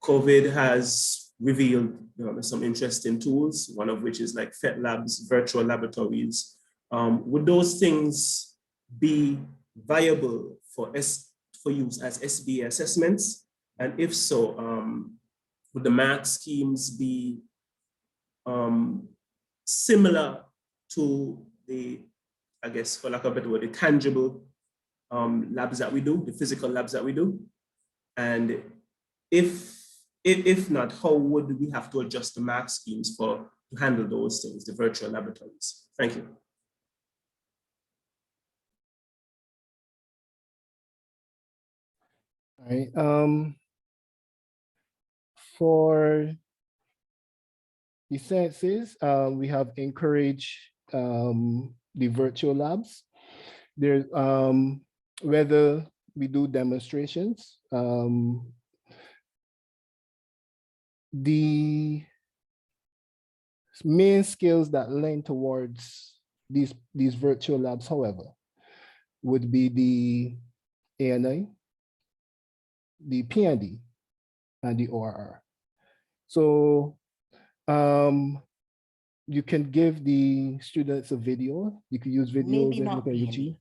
S9: COVID has revealed some interesting tools, one of which is like FET labs, virtual laboratories. Would those things be viable for use as SBA assessments? And if so, would the mark schemes be similar to the, I guess, for lack of a better word, the tangible labs that we do, the physical labs that we do? And if not, how would we have to adjust the mark schemes to handle those things, the virtual laboratories? Thank you.
S7: All right. For the sciences, we have encouraged the virtual labs. There, whether we do demonstrations, the main skills that lend towards these virtual labs, however, would be the ANI, the P&D, and the ORR. So you can give the students a video. You can use videos.
S6: Maybe not P&D.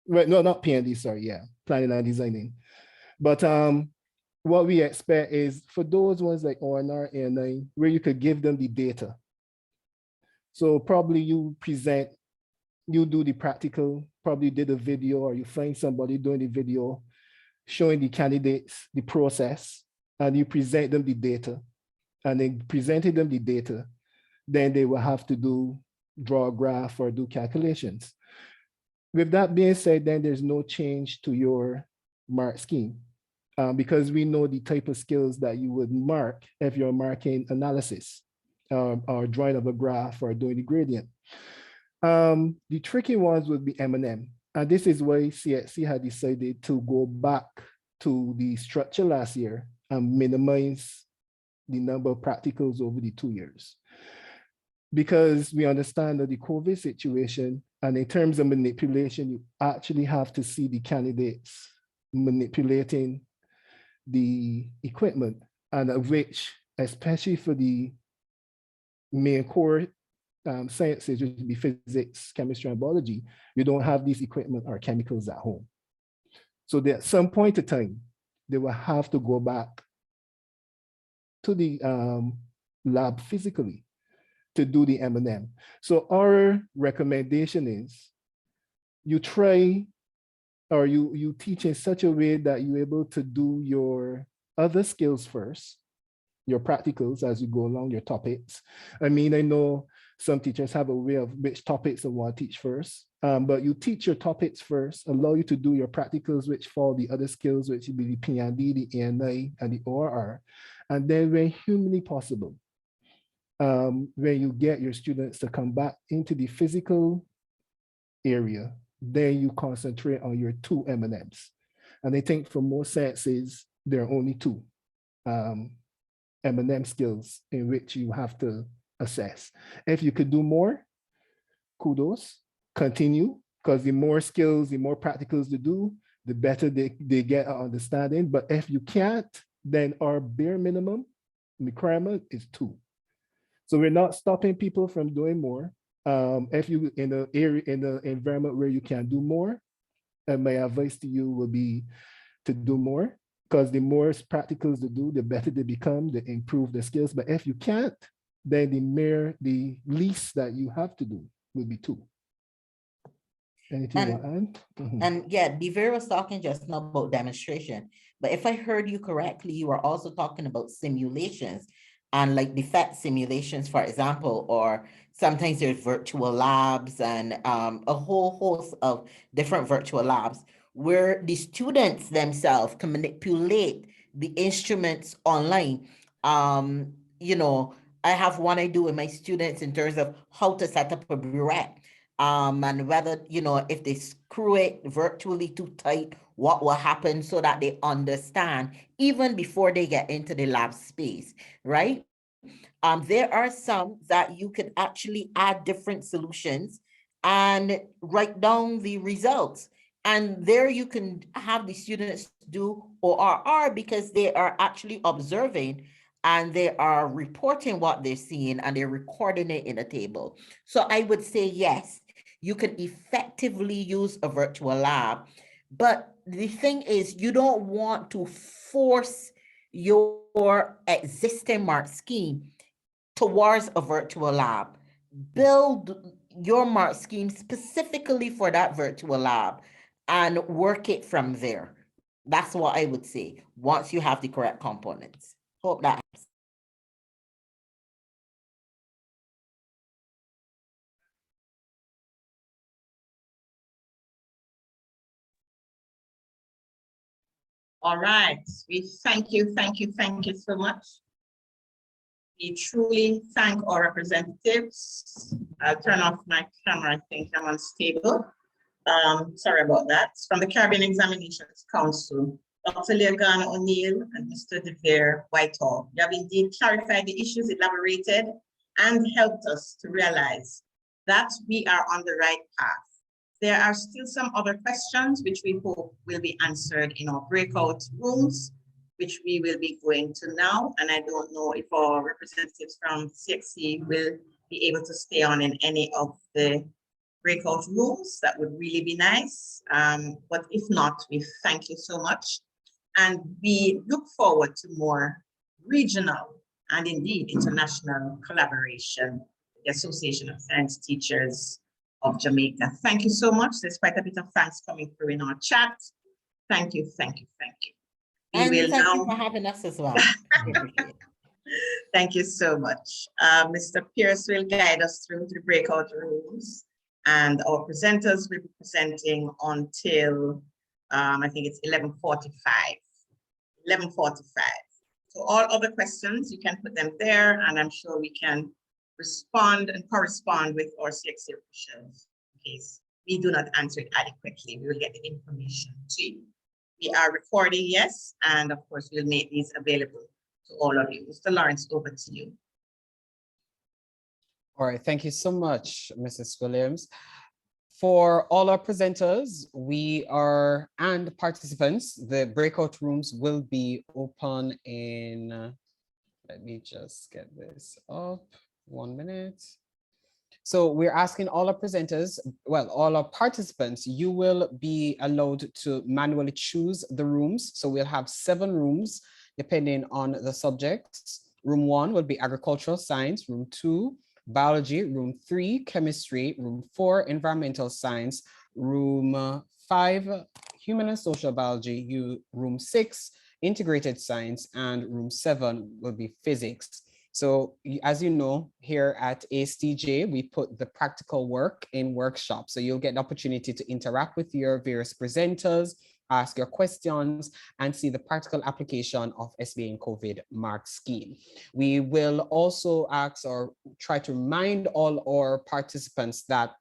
S7: Right, no, not P&D, sorry, yeah, planning and designing. But what we expect is for those ones like ONR, ANI, where you could give them the data. So probably you present, you do the practical, probably did a video, or you find somebody doing the video, showing the candidates the process, and you present them the data. And then presenting them the data, then they will have to draw a graph or do calculations. With that being said, then there's no change to your mark scheme because we know the type of skills that you would mark if you're marking analysis or drawing of a graph or doing the gradient. The tricky ones would be M&M. And this is why CXC had decided to go back to the structure last year and minimize the number of practicals over the 2 years. Because we understand that the COVID situation, and in terms of manipulation, you actually have to see the candidates manipulating the equipment, and of which, especially for the main core sciences, which would be physics, chemistry, and biology, you don't have these equipment or chemicals at home. So at some point in time, they will have to go back to the lab physically to do the M&M. So our recommendation is you try, or you teach in such a way that you're able to do your other skills first, your practicals as you go along, your topics. I mean, I know some teachers have a way of which topics they want to teach first, but you teach your topics first, allow you to do your practicals, which fall the other skills, which would be the P&D, the ANI, and the ORR. And then when humanly possible, when you get your students to come back into the physical area, then you concentrate on your 2 M&Ms. And I think for most sciences, there are only 2 M&M skills in which you have to assess. If you could do more, kudos, continue, because the more skills, the more practicals they do, the better they get an understanding. But if you can't, then our bare minimum requirement is 2. So we're not stopping people from doing more. If you in an area, in an environment where you can do more, my advice to you will be to do more, because the more practicals they do, the better they become, they improve their skills. But if you can't, then the least that you have to do will be 2. Anything you want to add?
S6: And yeah, Devere was talking just now about demonstration, but if I heard you correctly, you were also talking about simulations, and like the FET simulations, for example, or sometimes there's virtual labs and a whole host of different virtual labs. where the students themselves can manipulate the instruments online. You know, I have one I do with my students in terms of how to set up a burette. And whether, you know, if they screw it virtually too tight, what will happen so that they understand even before they get into the lab space, right? There are some that you can actually add different solutions and write down the results. And there you can have the students do ORR because they are actually observing and they are reporting what they're seeing and they're recording it in a table. So I would say, yes, you can effectively use a virtual lab. But the thing is, you don't want to force your existing mark scheme towards a virtual lab. Build your mark scheme specifically for that virtual lab and work it from there. That's what I would say once you have the correct components. Hope that helps.
S1: All right, we thank you so much. We truly thank our representatives. I'll turn off my camera, I think I'm unstable. Sorry about that. From the Caribbean Examinations Council, Dr. Leogan O'Neill and Mr. DeVere Whitehall. You have indeed clarified the issues, elaborated, and helped us to realize that we are on the right path. There are still some other questions which we hope will be answered in our breakout rooms, which we will be going to now. And I don't know if our representatives from CXC will be able to stay on in any of the breakout rooms. That would really be nice. But if not, we thank you so much. And we look forward to more regional and indeed international collaboration with the Association of Science Teachers of Jamaica. Thank you so much. There's quite a bit of thanks coming through in our chat. Thank you.
S6: And thank you for having us as well.
S1: Thank you so much. Mr. Pierce will guide us through the breakout rooms, and our presenters will be presenting until I think it's 11:45. 11:45. So all other questions, you can put them there, and I'm sure we can respond and correspond with our CXC officials in case we do not answer it adequately. We will get the information to you. We are recording, yes, and of course we'll make these available to all of you. Mr. Lawrence, over to you.
S2: All right, thank you so much, Mrs. Williams. For all our presenters, and participants, the breakout rooms will be open in, let me just get this up, 1 minute. So we're asking all our presenters, well, all our participants, you will be allowed to manually choose the rooms. So we'll have 7 rooms depending on the subjects. Room 1 will be agricultural science, room 2, biology, room 3, chemistry, room 4, environmental science, room 5, human and social biology, room 6, integrated science, and room 7 will be physics. So as you know, here at A.S.T.J, we put the practical work in workshops. So you'll get the opportunity to interact with your various presenters, ask your questions, and see the practical application of SBA and COVID mark scheme. We will also ask or try to remind all our participants that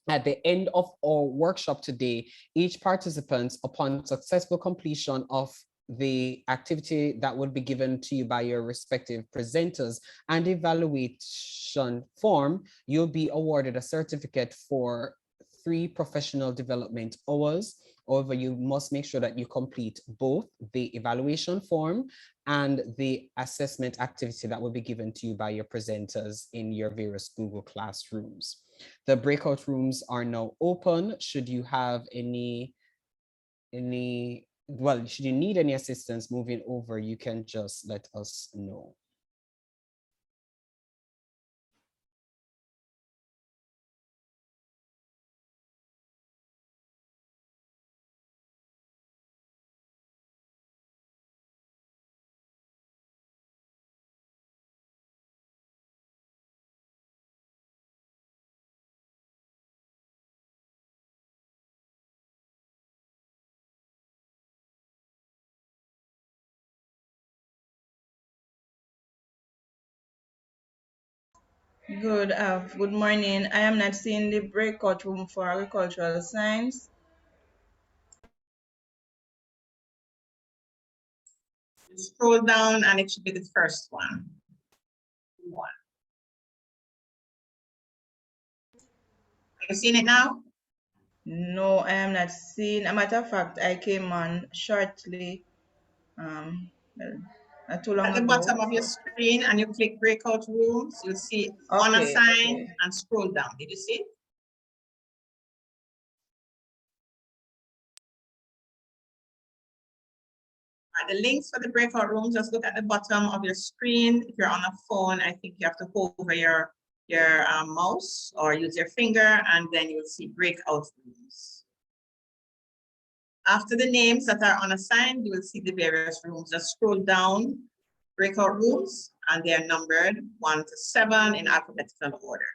S2: at the end of our workshop today, each participant, upon successful completion of the activity that will be given to you by your respective presenters and evaluation form, you'll be awarded a certificate for 3 professional development hours. However, you must make sure that you complete both the evaluation form and the assessment activity that will be given to you by your presenters in your various Google Classrooms. The breakout rooms are now open. Should you have should you need any assistance moving over, you can just let us know.
S10: Good morning. I am not seeing the breakout room for agricultural science.
S1: You scroll down and it should be the first one. Are you seeing it now?
S10: No, I am not seeing. A matter of fact, I came on shortly, well, not too long
S1: At the
S10: ago.
S1: bottom of your screen and you click breakout rooms, you'll see unassigned and scroll down. Did you see it? The links for the breakout rooms, just look at the bottom of your screen. If you're on a phone, I think you have to hover your mouse or use your finger, and then you'll see breakout rooms. After the names that are unassigned, you will see the various rooms. Just scroll down, breakout rooms, and they are numbered 1 to 7 in alphabetical order.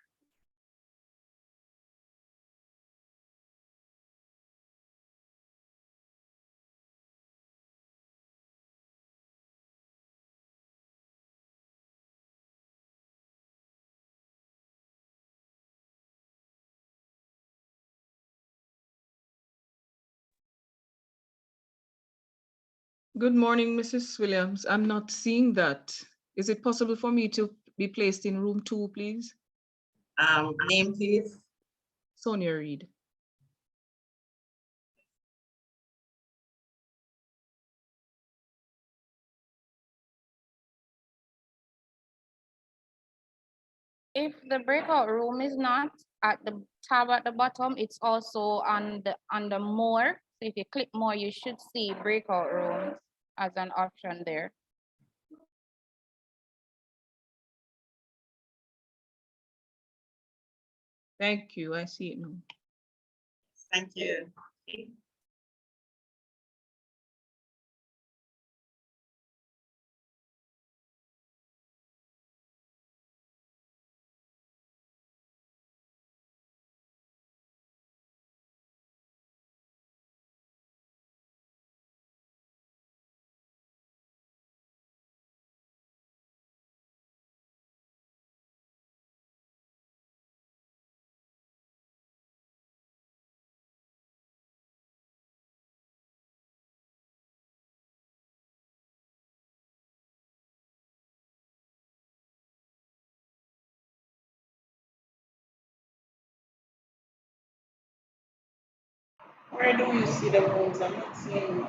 S11: Good morning, Mrs. Williams. I'm not seeing that. Is it possible for me to be placed in room 2, please?
S1: Name, please.
S11: Sonia Reed.
S12: If the breakout room is not at the tab at the bottom, it's also on the under more. So if you click more, you should see breakout rooms as an option there.
S11: Thank you. I see it now.
S1: Thank you.
S10: Where do you see the rooms? I'm not seeing.